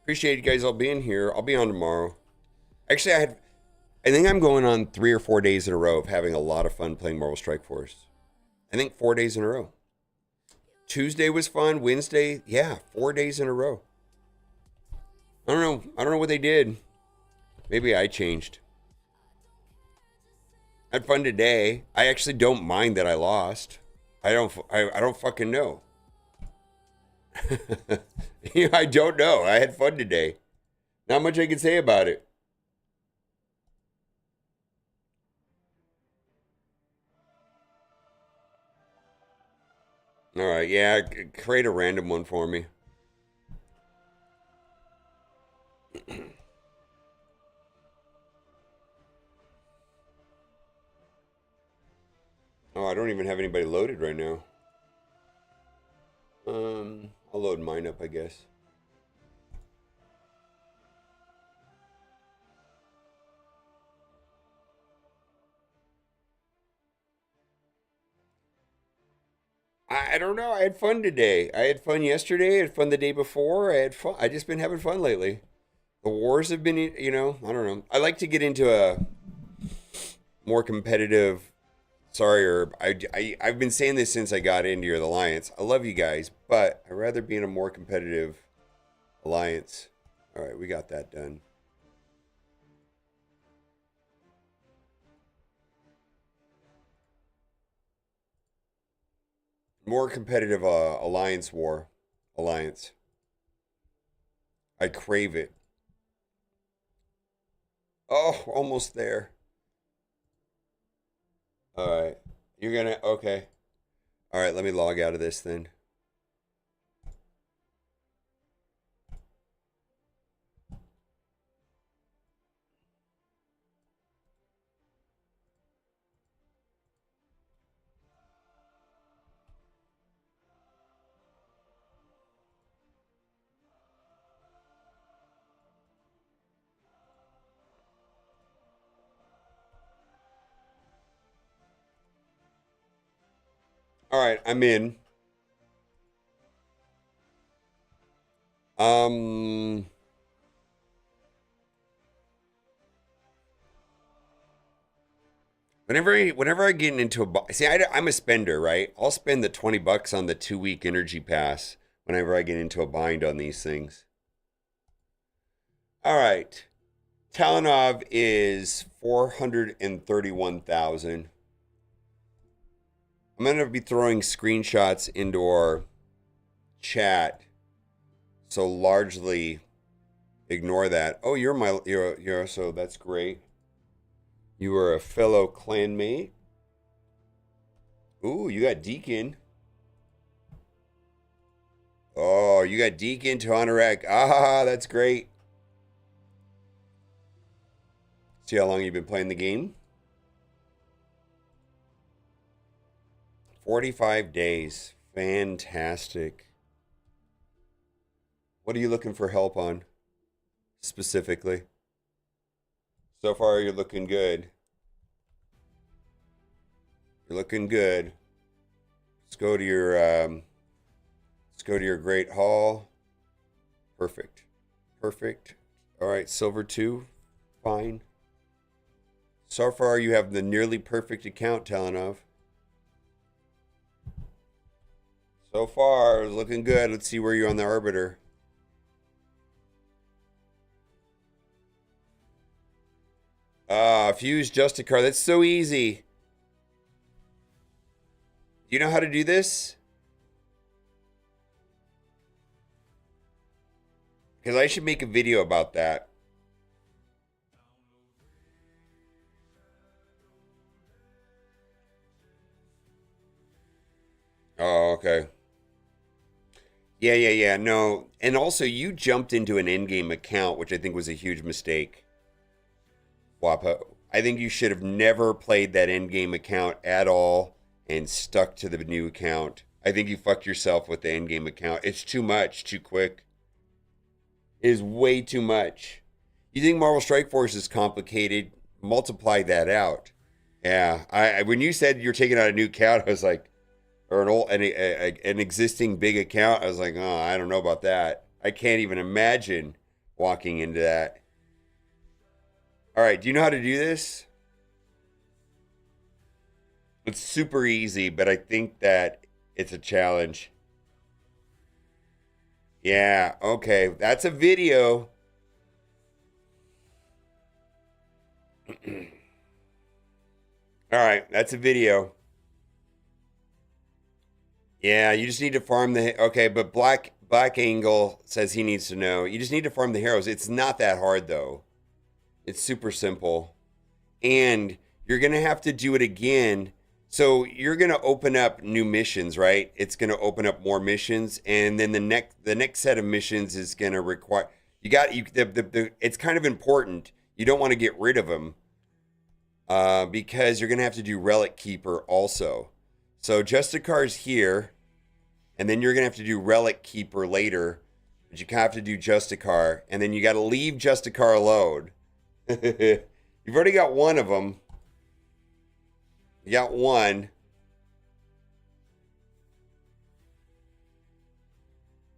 Appreciate you guys all being here. I'll be on tomorrow. Actually, I think I'm going on 3 or 4 days in a row of having a lot of fun playing Marvel Strike Force. I think 4 days in a row. Tuesday was fun. Wednesday, yeah, 4 days in a row. I don't know. I don't know what they did. Maybe I changed. I had fun today. I actually don't mind that I lost. I don't fucking know. I don't know. I had fun today. Not much I can say about it. All right, yeah, create a random one for me. Oh, I don't even have anybody loaded right now. I'll load mine up, I guess. I don't know. I had fun today. I had fun yesterday. I had fun the day before. I had fun. I just been having fun lately. The wars have been, I don't know. I like to get into a more competitive. Sorry, Herb. I've been saying this since I got into your alliance. I love you guys, but I'd rather be in a more competitive alliance. All right, we got that done. More competitive alliance. I crave it. Oh, almost there. All right. You're gonna, okay. All right, let me log out of this then. All right, I'm in. Um, whenever I get into see, I'm a spender, right? I'll spend the $20 on the 2 week energy pass whenever I get into a bind on these things. All right, Talanov is 431,000. I'm gonna be throwing screenshots into our chat, so largely ignore that. Oh, you're so that's great. You are a fellow clanmate. Ooh, you got Deacon. Oh, you got Deacon to Honorek. Ah, that's great. See how long you've been playing the game? 45 days. Fantastic. What are you looking for help on specifically? So far, you're looking good. You're looking good. Let's go to your Great Hall. Perfect. Perfect. All right, Silver 2. Fine. So far, you have the nearly perfect account, Talanov. So far, looking good. Let's see where you're on the Arbiter. Fuse Justicar. That's so easy. Do you know how to do this? Because I should make a video about that. Oh, okay. Yeah. No, and also you jumped into an in-game account, which I think was a huge mistake, Wapo. I think you should have never played that in-game account at all and stuck to the new account. I think you fucked yourself with the in-game account. It's too much, too quick. It is way too much. You think Marvel Strike Force is complicated? Multiply that out. Yeah, I when you said you're taking out a new account, I was like, or an existing big account, I was like, oh, I don't know about that. I can't even imagine walking into that. All right, do you know how to do this? It's super easy, but I think that it's a challenge. Yeah, okay, that's a video. All right, that's a video. Yeah, you just need to farm the okay, but Black Angle says he needs to know. You just need to farm the heroes. It's not that hard though. It's super simple. And you're going to have to do it again. So you're going to open up new missions, right? It's going to open up more missions, and then the next set of missions is going to require it's kind of important. You don't want to get rid of them because you're going to have to do Relic Keeper also. So Justicar's here, and then you're going to have to do Relic Keeper later, but you have to do Justicar, and then you got to leave Justicar alone. You've already got one of them. You got one.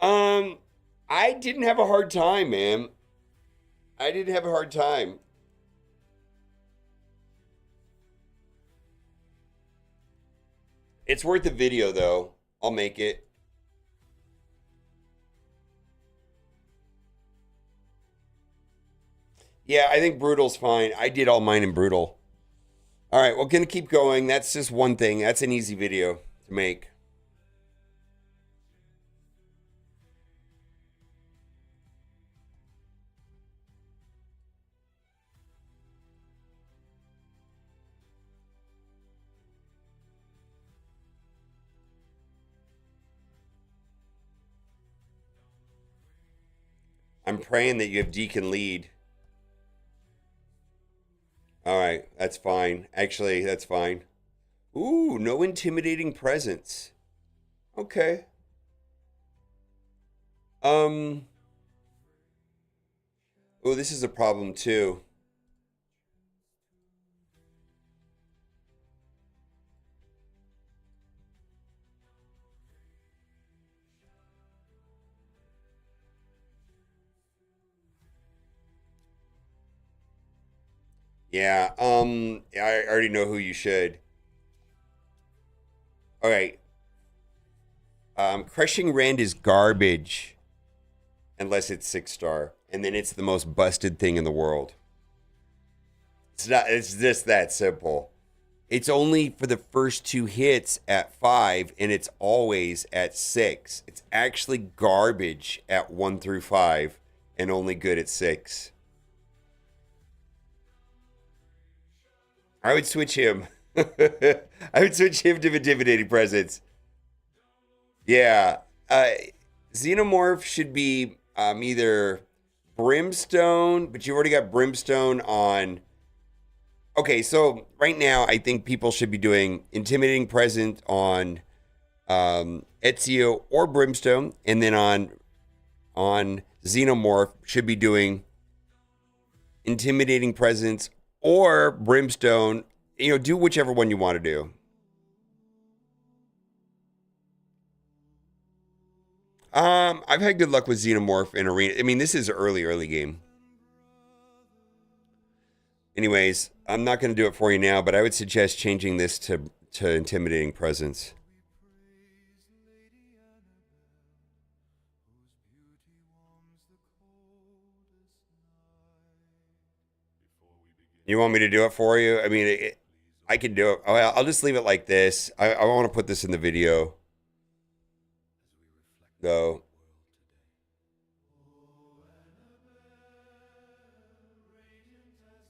I didn't have a hard time, man. I didn't have a hard time. It's worth the video, though. I'll make it. Yeah, I think Brutal's fine. I did all mine in Brutal. All right, well, gonna keep going. That's just one thing. That's an easy video to make. I'm praying that you have Deacon lead. All right, that's fine. Actually, that's fine. Ooh, no intimidating presence. Okay. Um. Oh, this is a problem too. Yeah. I already know who you should. All right. Crushing Rand is garbage unless it's 6-star, and then it's the most busted thing in the world. It's not. It's just that simple. It's only for the first two hits at 5, and it's always at 6. It's actually garbage at 1 through 5, and only good at 6. I would switch him. I would switch him to Intimidating Presence. Yeah. Xenomorph should be either Brimstone, but you've already got Brimstone on. Okay, so right now I think people should be doing Intimidating Presence on Ezio or Brimstone, and then on Xenomorph should be doing Intimidating Presence or Brimstone. You know, do whichever one you want to do. I've had good luck with Xenomorph in Arena. I mean, this is an early game. Anyways, I'm not going to do it for you now, but I would suggest changing this to Intimidating Presence. You want me to do it for you? I mean, I can do it. I'll just leave it like this. I want to put this in the video. Though.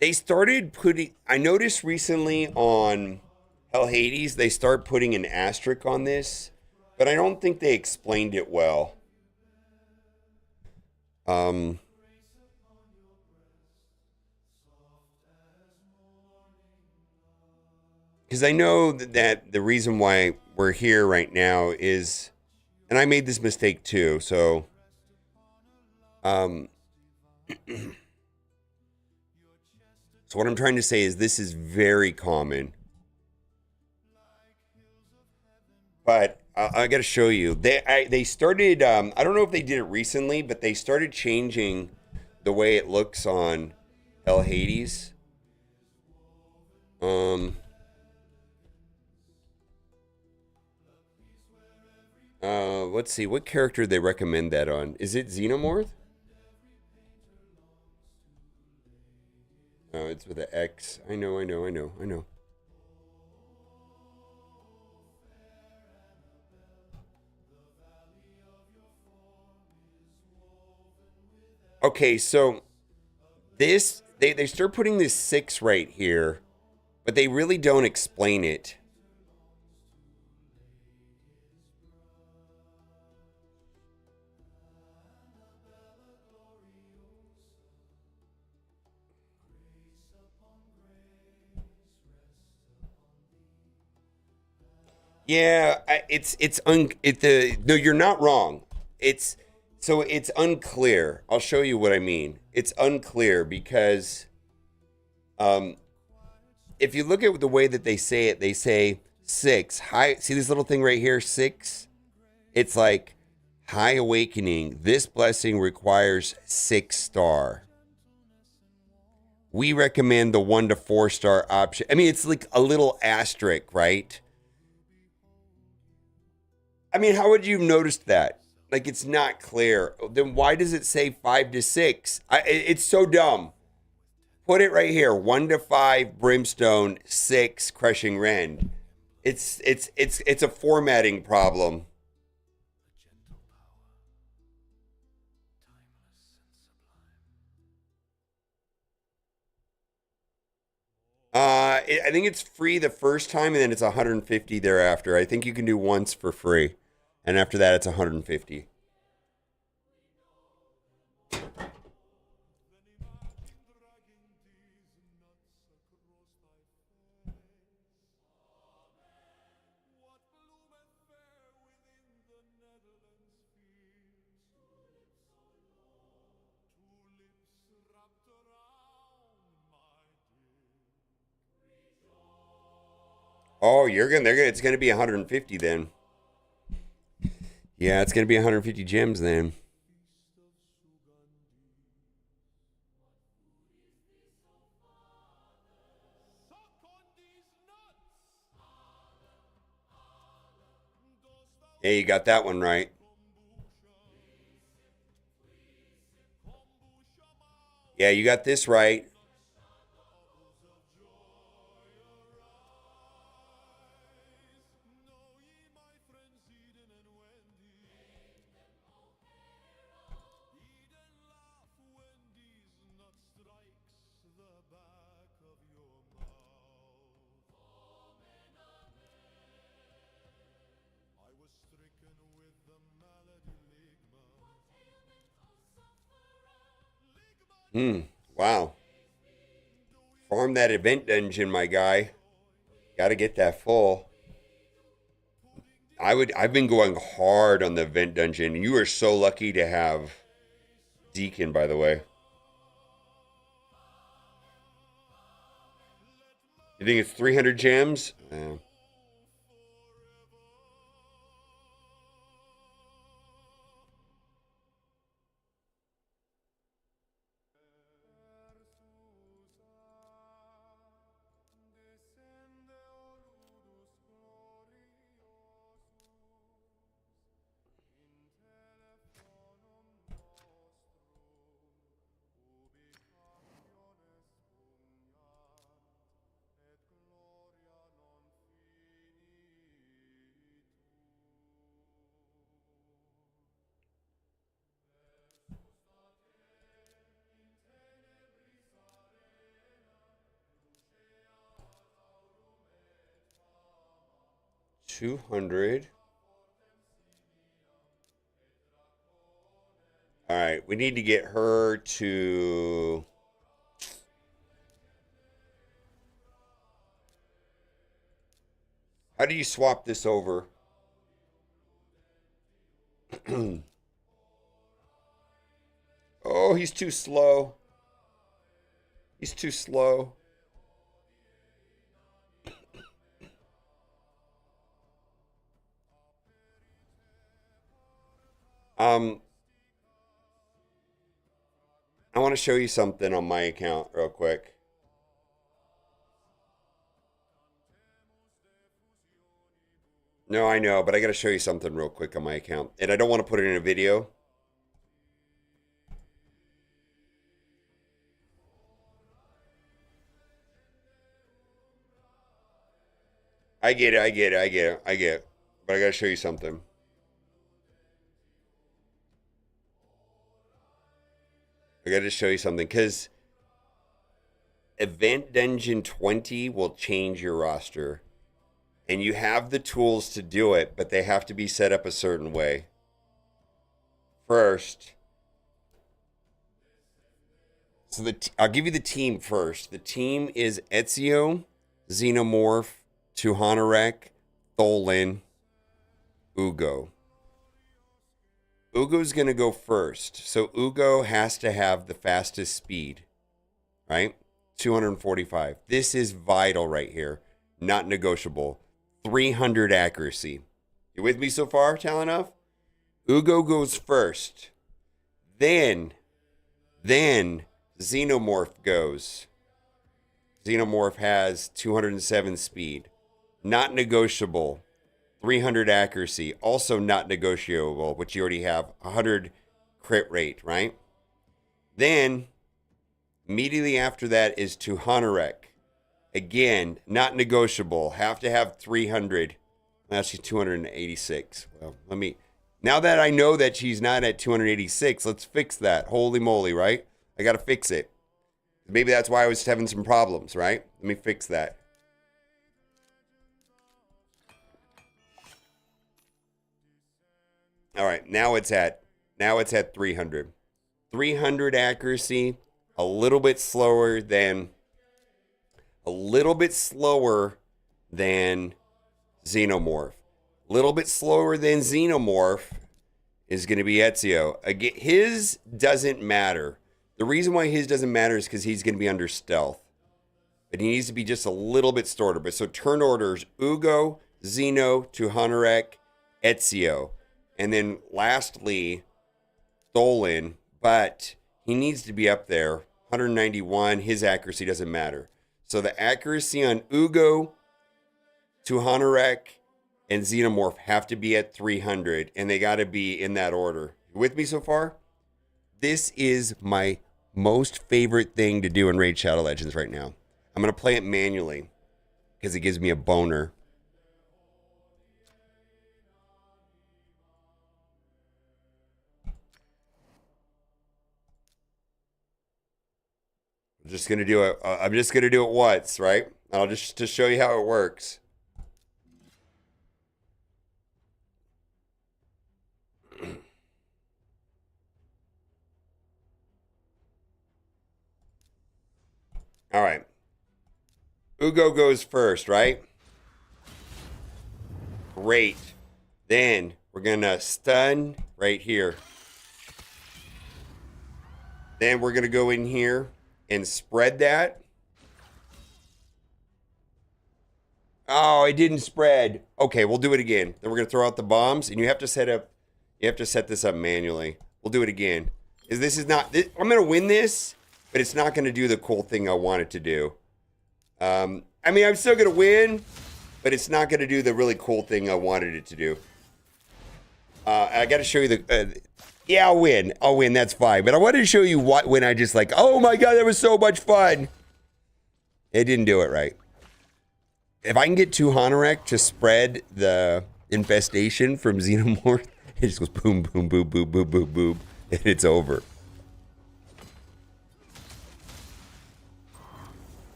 They started putting, I noticed recently on Hell Hades, they start putting an asterisk on this, but I don't think they explained it well. Um, because I know that the reason why we're here right now is, and I made this mistake too. So, um, so what I'm trying to say is this is very common, but I got to show you. They started. I don't know if they did it recently, but they started changing the way it looks on El Hades. Um, let's see, what character they recommend that on? Is it Xenomorph? Oh, it's with an X. I know. Okay, so this they start putting this 6 right here, but they really don't explain it. Yeah, no, you're not wrong. It's so it's unclear. I'll show you what I mean. It's unclear because um if you look at the way that they say it, they say 6 high. See this little thing right here, 6. It's like high awakening. This blessing requires 6 star. We recommend the 1 to 4 star option. I mean, it's like a little asterisk, right? I mean, how would you have noticed that? Like, it's not clear. Then why does it say 5 to 6? It's so dumb. Put it right here: 1 to 5 brimstone, 6 crushing rend. It's a formatting problem. I think it's free the first time, and then it's 150 thereafter. I think you can do once for free, and after that, it's 150. Oh, it's gonna be 150 then. Yeah, it's gonna be 150 gems then. Hey, you got that one right. Yeah, you got this right. Wow. Farm that event dungeon, my guy. Got to get that full. I've been going hard on the event dungeon. You are so lucky to have Deacon, by the way. You think it's 300 gems? Yeah. $200. All right, We need to get her to... How do you swap this over? Oh, he's too slow. He's too slow. I want to show you something on my account real quick. No, I know, but I got to show you something real quick on my account. And I don't want to put it in a video. I get it. But I got to show you something. I got to show you something because Event Dungeon 20 will change your roster. And you have the tools to do it, but they have to be set up a certain way. First, so I'll give you the team first. The team is Ezio, Xenomorph, Tuhanarek, Tholin, Ugo. Ugo's going to go first. So Ugo has to have the fastest speed, right? 245. This is vital right here. Not negotiable. 300 accuracy. You with me so far, Talanoff? Ugo goes first. Then Xenomorph goes. Xenomorph has 207 speed. Not negotiable. 300 accuracy. Also not negotiable, which you already have. 100 crit rate, right? Then, immediately after that is Tuhanarek. Again, not negotiable. Have to have 300. Well, she's 286. Well, now that I know that she's not at 286, let's fix that. Holy moly, right? I got to fix it. Maybe that's why I was having some problems, right? Let me fix that. All right, now it's at 300. 300 accuracy, a little bit slower than Xenomorph. A little bit slower than Xenomorph is going to be Ezio. Again, his doesn't matter. The reason why his doesn't matter is because he's going to be under stealth. But he needs to be just a little bit shorter. But so turn orders, Ugo, Xeno, Tuhanarek, Ezio. And then lastly, Tholin. But he needs to be up there. 191, his accuracy doesn't matter. So the accuracy on Ugo, Tuhanarek, and Xenomorph have to be at 300. And they got to be in that order. You with me so far? This is my most favorite thing to do in Raid Shadow Legends right now. I'm going to play it manually because it gives me a boner. I'm just going to do it once, right? I'll just to show you how it works. All right. Ugo goes first, right? Great. Then we're going to stun right here. Then we're going to go in here and spread that. Oh, it didn't spread. Okay, we'll do it again. Then we're going to throw out the bombs, and you have to set this up manually. We'll do it again. I'm going to win this, but it's not going to do the cool thing I want it to do. I mean, I'm still going to win, but it's not going to do the really cool thing I wanted it to do. I got to show you the... yeah, I'll win. That's fine. But I wanted to show you when I just like, oh my God, that was so much fun. It didn't do it right. If I can get Tuhanarek to spread the infestation from Xenomorph, it just goes boom, boom, boom, boom, boom, boom, boom, and it's over.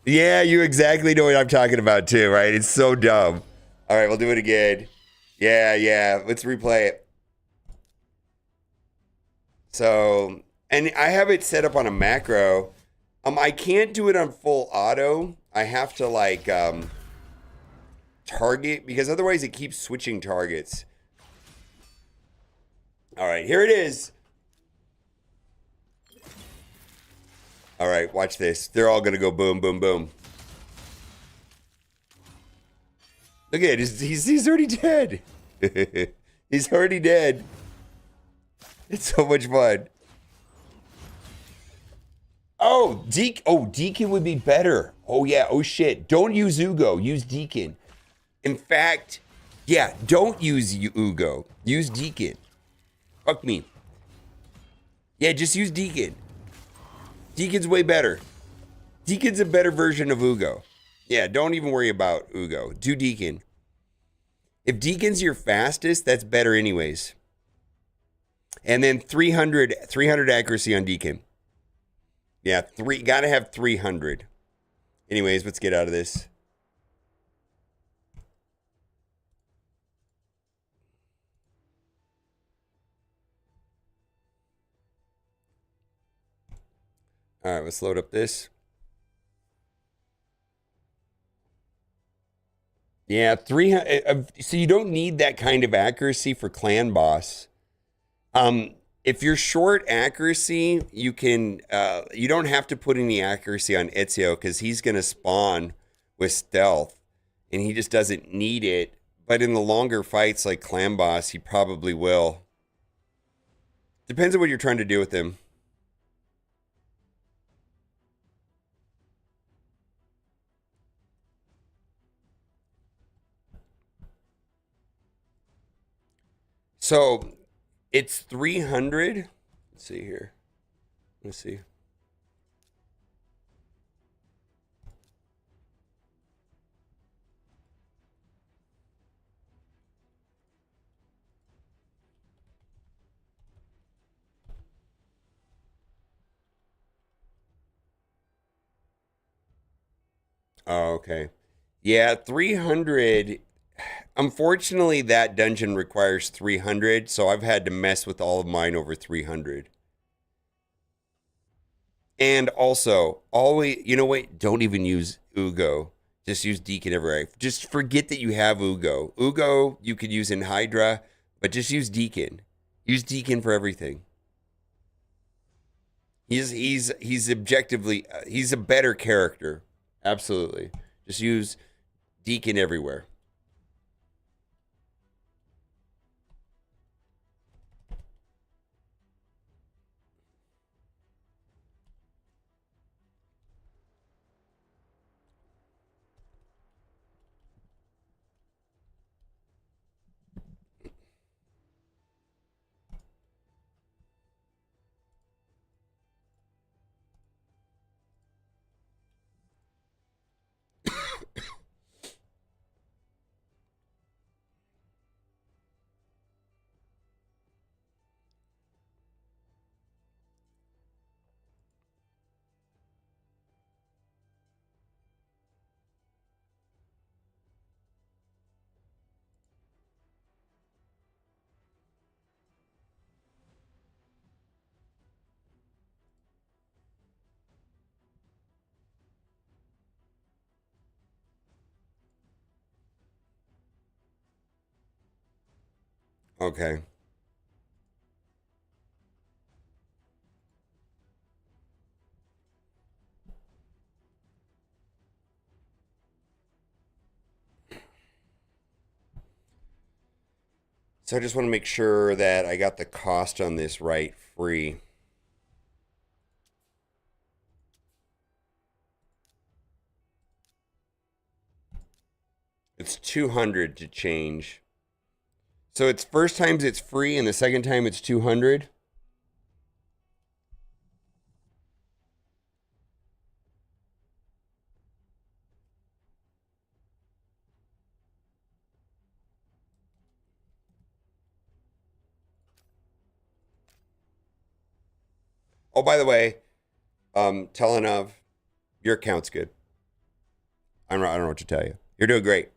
Yeah, you exactly know what I'm talking about too, right? It's so dumb. All right, we'll do it again. Yeah, let's replay it. So, and I have it set up on a macro. I can't do it on full auto. I have to like target because otherwise it keeps switching targets. All right, here it is. All right, watch this. They're all gonna go boom, boom, boom. Look at it. He's already dead. He's already dead. It's so much fun. Oh, Deacon would be better. Oh, yeah. Oh, shit. Don't use Ugo. Use Deacon. In fact, yeah, don't use Ugo. Use Deacon. Fuck me. Yeah, just use Deacon. Deacon's way better. Deacon's a better version of Ugo. Yeah, don't even worry about Ugo. Do Deacon. If Deacon's your fastest, that's better anyways. And then 300 accuracy on Deacon. Yeah, gotta have 300. Anyways, let's get out of this. All right, let's load up this. Yeah, 300. So you don't need that kind of accuracy for clan boss. If you're short accuracy, you can. You don't have to put any accuracy on Ezio because he's gonna spawn with stealth, and he just doesn't need it. But in the longer fights like clan boss, he probably will. Depends on what you're trying to do with him. So it's 300. Let's see here. Let's see. Oh, okay. Yeah, 300. Unfortunately, that dungeon requires 300, so I've had to mess with all of mine over 300. And also, always, you know what? Don't even use Ugo. Just use Deacon everywhere. Just forget that you have Ugo. Ugo, you could use in Hydra, but just use Deacon. Use Deacon for everything. He's objectively, he's a better character. Absolutely. Just use Deacon everywhere. Okay. So I just want to make sure that I got the cost on this right free. It's 200 to change. So it's first times it's free and the second time it's 200. Oh, by the way, Telenov, your account's good. I don't know what to tell you. You're doing great.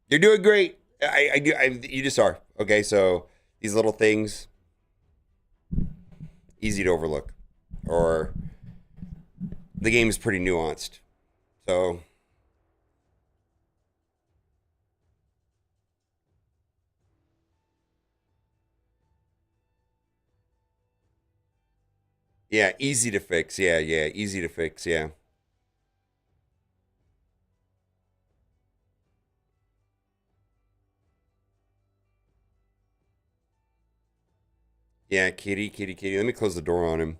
You're doing great. You just are. Okay, so these little things, easy to overlook, or the game is pretty nuanced. So yeah, easy to fix. Yeah, yeah, easy to fix. Yeah. Yeah, kitty, kitty, kitty. Let me close the door on him.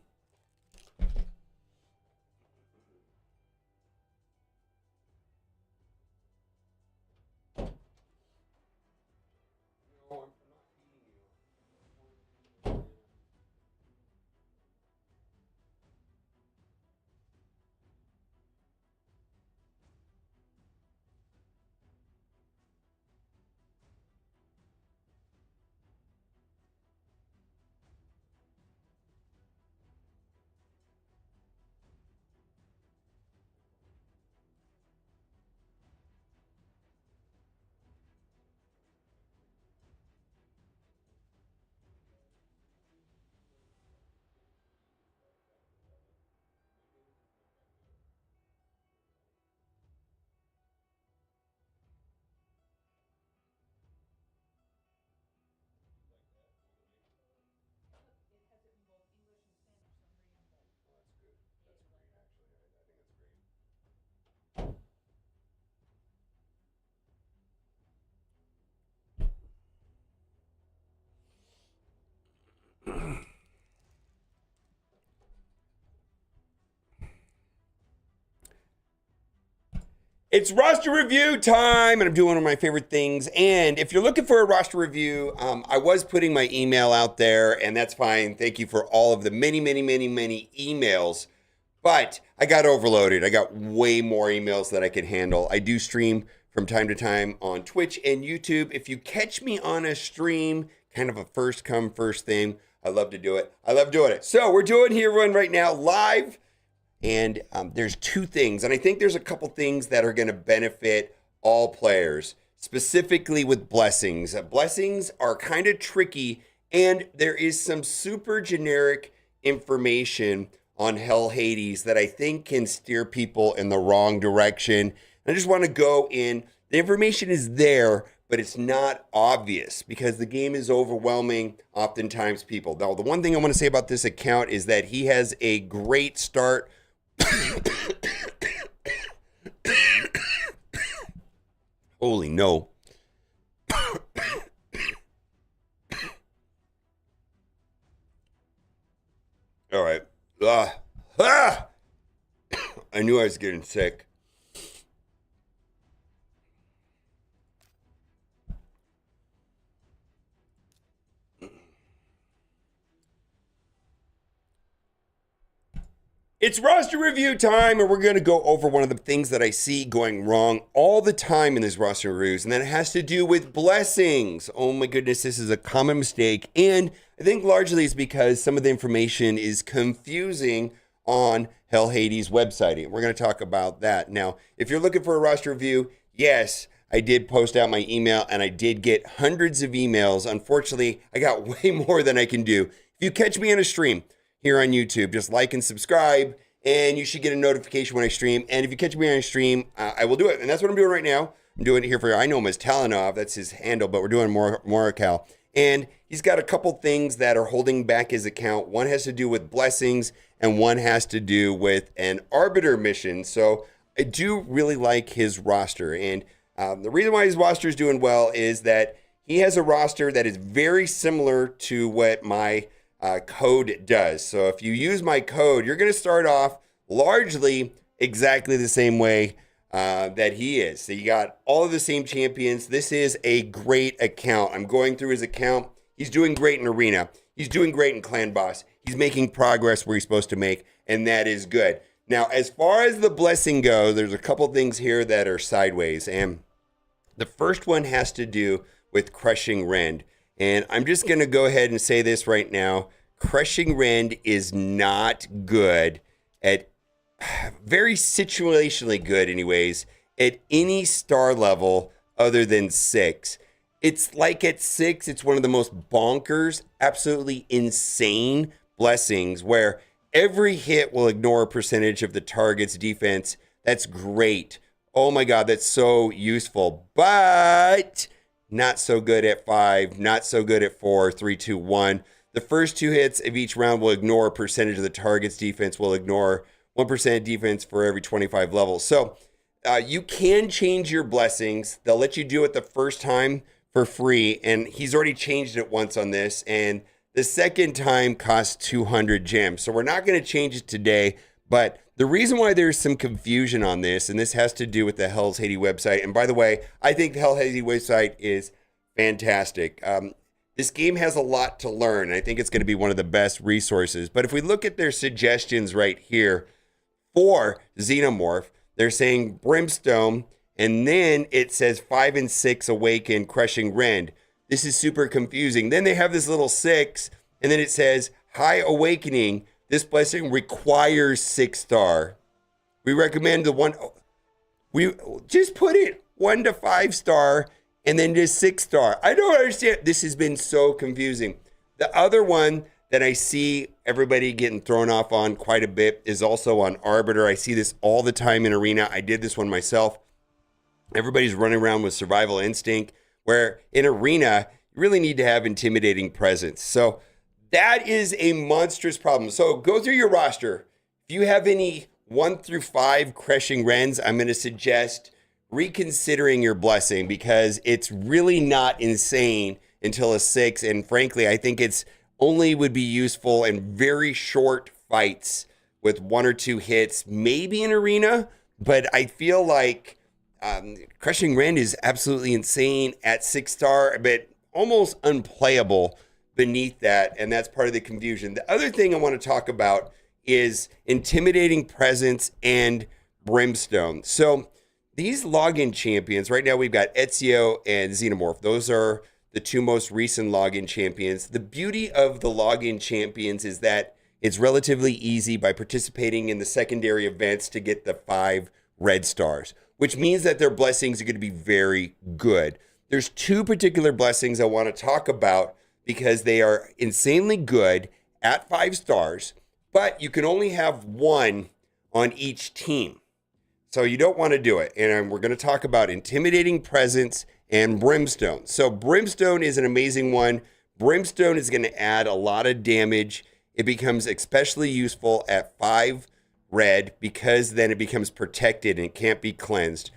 It's roster review time, and I'm doing one of my favorite things. And if you're looking for a roster review, I was putting my email out there, and that's fine. Thank you for all of the many, many, many, many emails. But I got overloaded. I got way more emails than I could handle. I do stream from time to time on Twitch and YouTube. If you catch me on a stream, kind of a first come, first thing, I love to do it. I love doing it. So we're doing here one right now live. And there's two things, and I think there's a couple things that are going to benefit all players, specifically with blessings. Blessings are kind of tricky, and there is some super generic information on Hell Hades that I think can steer people in the wrong direction. I just want to go in. The information is there, but it's not obvious because the game is overwhelming oftentimes people. Now, the one thing I want to say about this account is that he has a great start. Holy no. All right. I knew I was getting sick. It's roster review time, and we're going to go over one of the things that I see going wrong all the time in these roster reviews, and that has to do with blessings. Oh my goodness, this is a common mistake, and I think largely it's because some of the information is confusing on Hell Hades' website, and we're going to talk about that. Now, if you're looking for a roster review, yes, I did post out my email, and I did get hundreds of emails. Unfortunately, I got way more than I can do. If you catch me on a stream here on YouTube, just like and subscribe, and you should get a notification when I stream. And if you catch me on a stream, I will do it. And that's what I'm doing right now. I'm doing it here for, I know him as Talanov, that's his handle, but we're doing Morikawa. And he's got a couple things that are holding back his account. One has to do with blessings, and one has to do with an arbiter mission. So I do really like his roster. And the reason why his roster is doing well is that he has a roster that is very similar to what my code does. So if you use my code, you're going to start off largely exactly the same way that he is. So you got all of the same champions. This is a great account. I'm going through his account. He's doing great in Arena. He's doing great in Clan Boss. He's making progress where he's supposed to make, and that is good. Now, as far as the blessing goes, there's a couple things here that are sideways, and the first one has to do with Crushing Rend. And I'm just going to go ahead and say this right now. Crushing Rend is not good at, very situationally good anyways, at any star level other than 6. It's like at 6, it's one of the most bonkers, absolutely insane blessings where every hit will ignore a percentage of the target's defense. That's great. Oh my God, that's so useful, but not so good at 5, not so good at 4, 3, 2, 1. The first 2 hits of each round will ignore a percentage of the target's defense, will ignore 1% defense for every 25 levels. So you can change your blessings. They'll let you do it the first time for free, and he's already changed it once on this, and the second time costs 200 gems. So we're not going to change it today, but the reason why there's some confusion on this, and this has to do with the Hell's Haiti website, and by the way, I think the Hell's Haiti website is fantastic. This game has a lot to learn. I think it's going to be one of the best resources. But if we look at their suggestions right here for Xenomorph, they're saying Brimstone, and then it says 5 and 6 Awaken, Crushing Rend. This is super confusing. Then they have this little 6, and then it says High Awakening. This blessing requires 6-star. We recommend the one. We just put it 1 to 5-star and then just 6-star. I don't understand. This has been so confusing. The other one that I see everybody getting thrown off on quite a bit is also on Arbiter. I see this all the time in Arena. I did this one myself. Everybody's running around with Survival Instinct, where in Arena, you really need to have Intimidating Presence. So that is a monstrous problem. So go through your roster. If you have any 1 through 5 Crushing Rends, I'm going to suggest reconsidering your blessing because it's really not insane until a 6. And frankly, I think it's only would be useful in very short fights with 1 or 2 hits, maybe in Arena. But I feel like Crushing Rend is absolutely insane at 6-star, but almost unplayable beneath that, and that's part of the confusion. The other thing I want to talk about is Intimidating Presence and Brimstone. So these login champions, right now we've got Ezio and Xenomorph. Those are the 2 most recent login champions. The beauty of the login champions is that it's relatively easy by participating in the secondary events to get the 5 red stars, which means that their blessings are going to be very good. There's 2 particular blessings I want to talk about because they are insanely good at 5 stars, but you can only have 1 on each team. So you don't want to do it. And we're going to talk about Intimidating Presence and Brimstone. So Brimstone is an amazing one. Brimstone is going to add a lot of damage. It becomes especially useful at 5 red because then it becomes protected and can't be cleansed.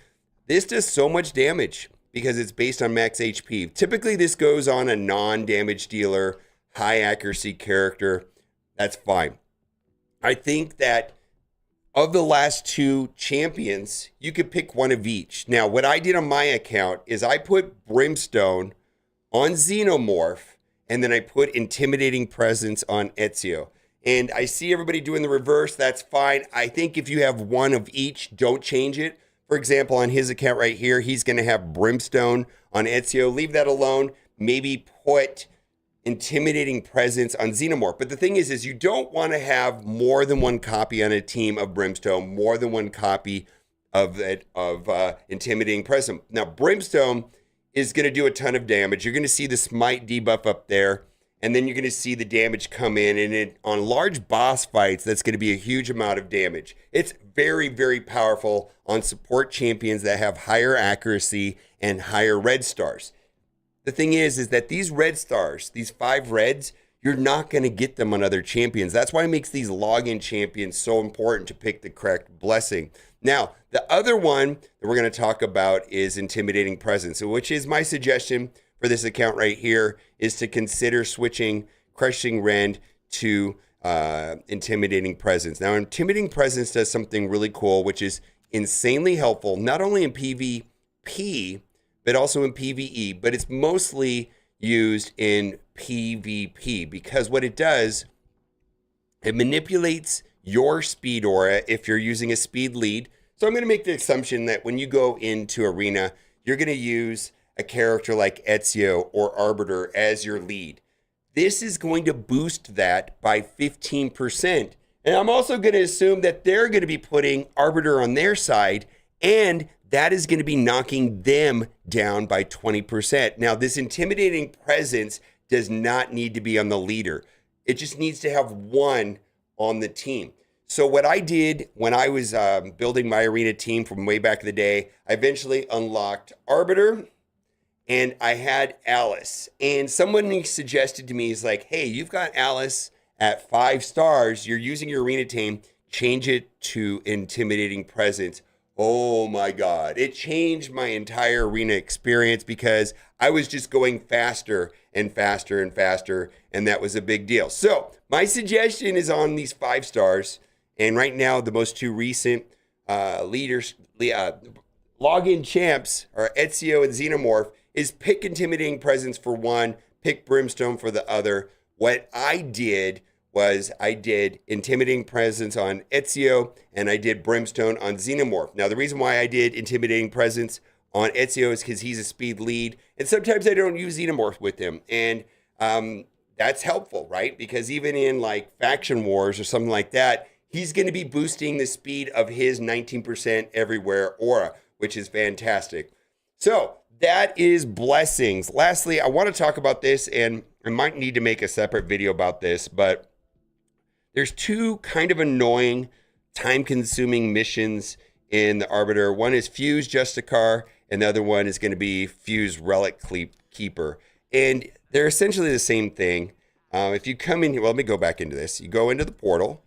This does so much damage because it's based on max HP. Typically, this goes on a non-damage dealer, high accuracy character. That's fine. I think that of the last 2 champions, you could pick one of each. Now, what I did on my account is I put Brimstone on Xenomorph, and then I put Intimidating Presence on Ezio. And I see everybody doing the reverse. That's fine. I think if you have one of each, don't change it. For example, on his account right here, he's going to have Brimstone on Ezio. Leave that alone. Maybe put Intimidating Presence on Xenomorph. But the thing is you don't want to have more than 1 copy on a team of Brimstone, more than 1 copy of Intimidating Presence. Now, Brimstone is going to do a ton of damage. You're going to see the Smite debuff up there, and then you're going to see the damage come in. And on large boss fights, that's going to be a huge amount of damage. It's very, very powerful on support champions that have higher accuracy and higher red stars. The thing is that these red stars, these 5 reds, you're not going to get them on other champions. That's why it makes these login champions so important to pick the correct blessing. Now, the other one that we're going to talk about is Intimidating Presence, which is my suggestion for this account right here, is to consider switching Crushing Rend to Intimidating Presence. Now, Intimidating Presence does something really cool, which is insanely helpful, not only in PvP, but also in PvE, but it's mostly used in PvP because what it does, it manipulates your speed aura if you're using a speed lead. So I'm going to make the assumption that when you go into Arena, you're going to use a character like Ezio or Arbiter as your lead. This is going to boost that by 15%. And I'm also going to assume that they're going to be putting Arbiter on their side, and that is going to be knocking them down by 20%. Now, this Intimidating Presence does not need to be on the leader. It just needs to have one on the team. So what I did when I was building my arena team from way back in the day, I eventually unlocked Arbiter, and I had Alice. And someone suggested to me, he's like, hey, you've got Alice at 5 stars. You're using your arena team. Change it to Intimidating Presence. Oh my God. It changed my entire arena experience because I was just going faster and faster and faster. And that was a big deal. So my suggestion is on these 5 stars. And right now, the most 2 recent login champs are Ezio and Xenomorph, is pick Intimidating Presence for one, pick Brimstone for the other. What I did was I did Intimidating Presence on Ezio and I did Brimstone on Xenomorph. Now, the reason why I did Intimidating Presence on Ezio is because he's a speed lead, and sometimes I don't use Xenomorph with him. And that's helpful, right? Because even in like Faction Wars or something like that, he's going to be boosting the speed of his 19% everywhere aura, which is fantastic. So that is blessings. Lastly, I want to talk about this, and I might need to make a separate video about this, but there's 2 kind of annoying, time-consuming missions in the Arbiter. One is Fuse Justicar, and the other one is going to be Fuse Relic Keeper. And they're essentially the same thing. If you come in here, well, let me go back into this. You go into the portal,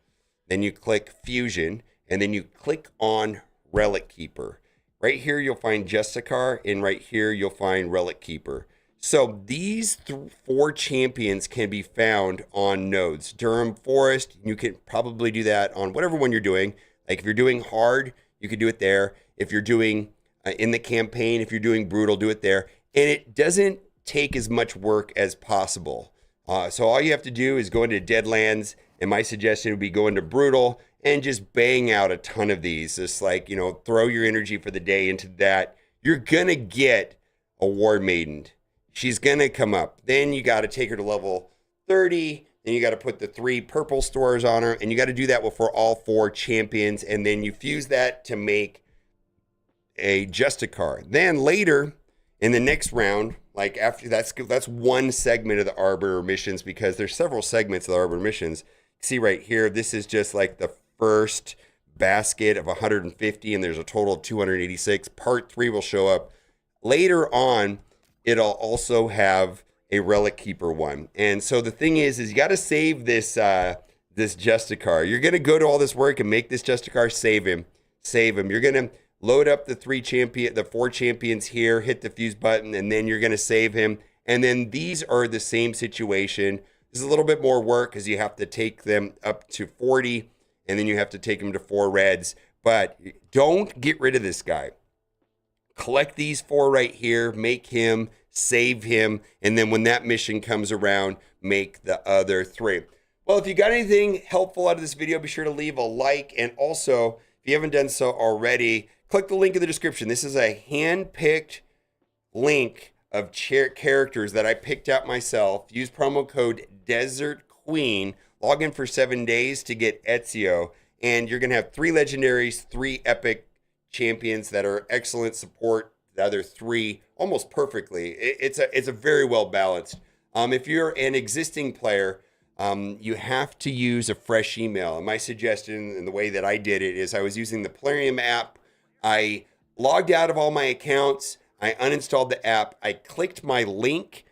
then you click Fusion, and then you click on Relic Keeper. Right here, you'll find Justicar, and right here, you'll find Relic Keeper. So these 4 champions can be found on nodes. Durham Forest, you can probably do that on whatever one you're doing. Like if you're doing hard, you can do it there. If you're doing in the campaign, if you're doing brutal, do it there. And it doesn't take as much work as possible. So all you have to do is go into Deadlands, and my suggestion would be go into brutal and just bang out a ton of these. Just like, you know, throw your energy for the day into that. You're going to get a War Maiden. She's going to come up. Then you got to take her to level 30. Then you got to put the 3 purple stores on her. And you got to do that for all 4 champions. And then you fuse that to make a Justicar. Then later in the next round, like after that's one segment of the Arbiter missions, because there's several segments of the Arbiter missions. See right here, this is just like the first basket of 150. And there's a total of 286. Part 3 will show up later on. It'll also have a Relic Keeper one. And so the thing is you got to save this this Justicar. You're going to go to all this work and make this Justicar, save him. You're going to load up the 4 champions here, hit the fuse button, and then you're going to save him. And then these are the same situation. This is a little bit more work because you have to take them up to 40, and then you have to take them to 4 reds. But don't get rid of this guy. Collect these 4 right here, make him, save him, and then when that mission comes around, make the other 3. Well, if you got anything helpful out of this video, be sure to leave a like. And also, if you haven't done so already, click the link in the description. This is a hand-picked link of characters that I picked out myself. Use promo code Desert Queen. Log in for 7 days to get Ezio. And you're going to have 3 legendaries, 3 epic champions that are excellent support, the other 3 almost perfectly. It's a very well balanced. If you're an existing player, you have to use a fresh email. And my suggestion and the way that I did it is I was using the Plarium app. I logged out of all my accounts. I uninstalled the app. I clicked my link,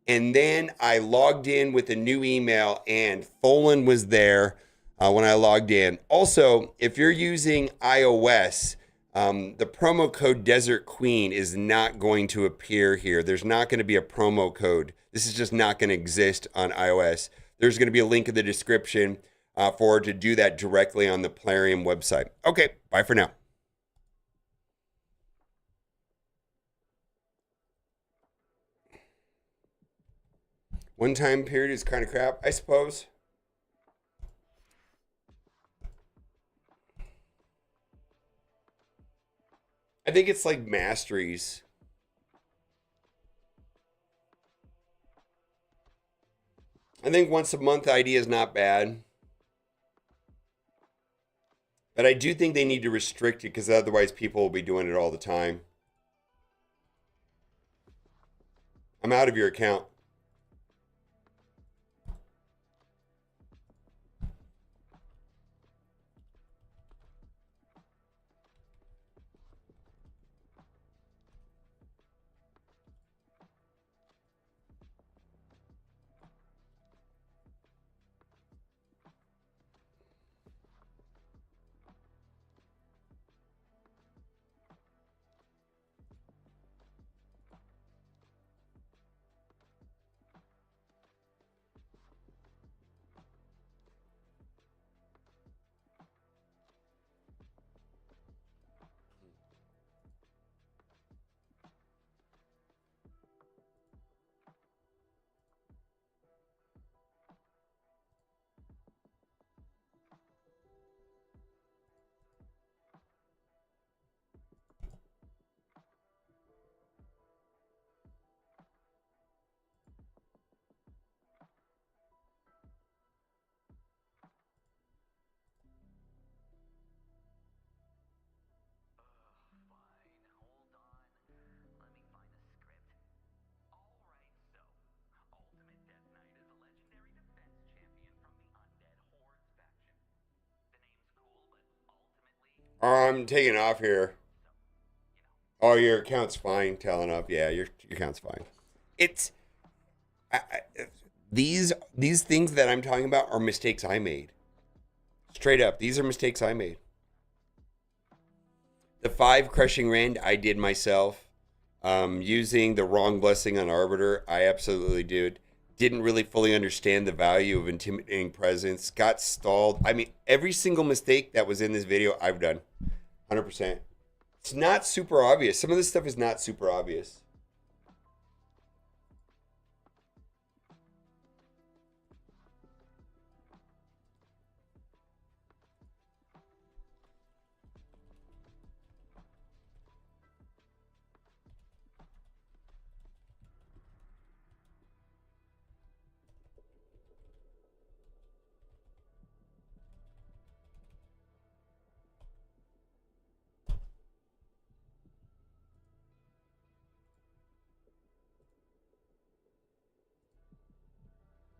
and then I logged in with a new email, and Tholen was there when I logged in. Also, if you're using iOS, the promo code Desert Queen is not going to appear here. There's not going to be a promo code. This is just not going to exist on iOS. There's going to be a link in the description to do that directly on the Plarium website. Okay, bye for now. One time period is kind of crap, I suppose. I think it's like masteries. I think once a month idea is not bad. But I do think they need to restrict it because otherwise people will be doing it all the time. I'm out of your account. I'm taking off here. Oh, your account's fine. Telling up. Yeah, your account's fine. It's these things that I'm talking about are mistakes I made. Straight up, these are mistakes I made. The 5 crushing rend I did myself. Using the wrong blessing on Arbiter, I absolutely did. Didn't really fully understand the value of intimidating presence. Got stalled. I mean, every single mistake that was in this video, I've done. 100%. It's not super obvious. Some of this stuff is not super obvious.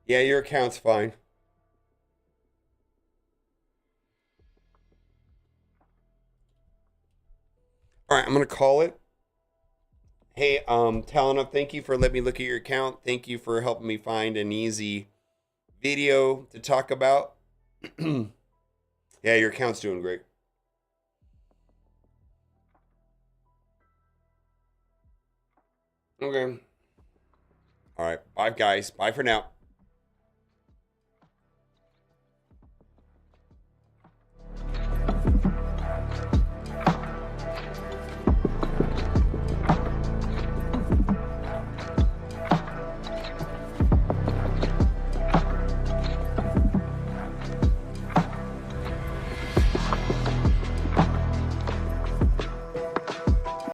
Yeah, your account's fine. All right, I'm gonna call it. Hey, Talon, thank you for letting me look at your account. Thank you for helping me find an easy video to talk about. Yeah, your account's doing great. Okay. All right. Bye, guys. Bye for now.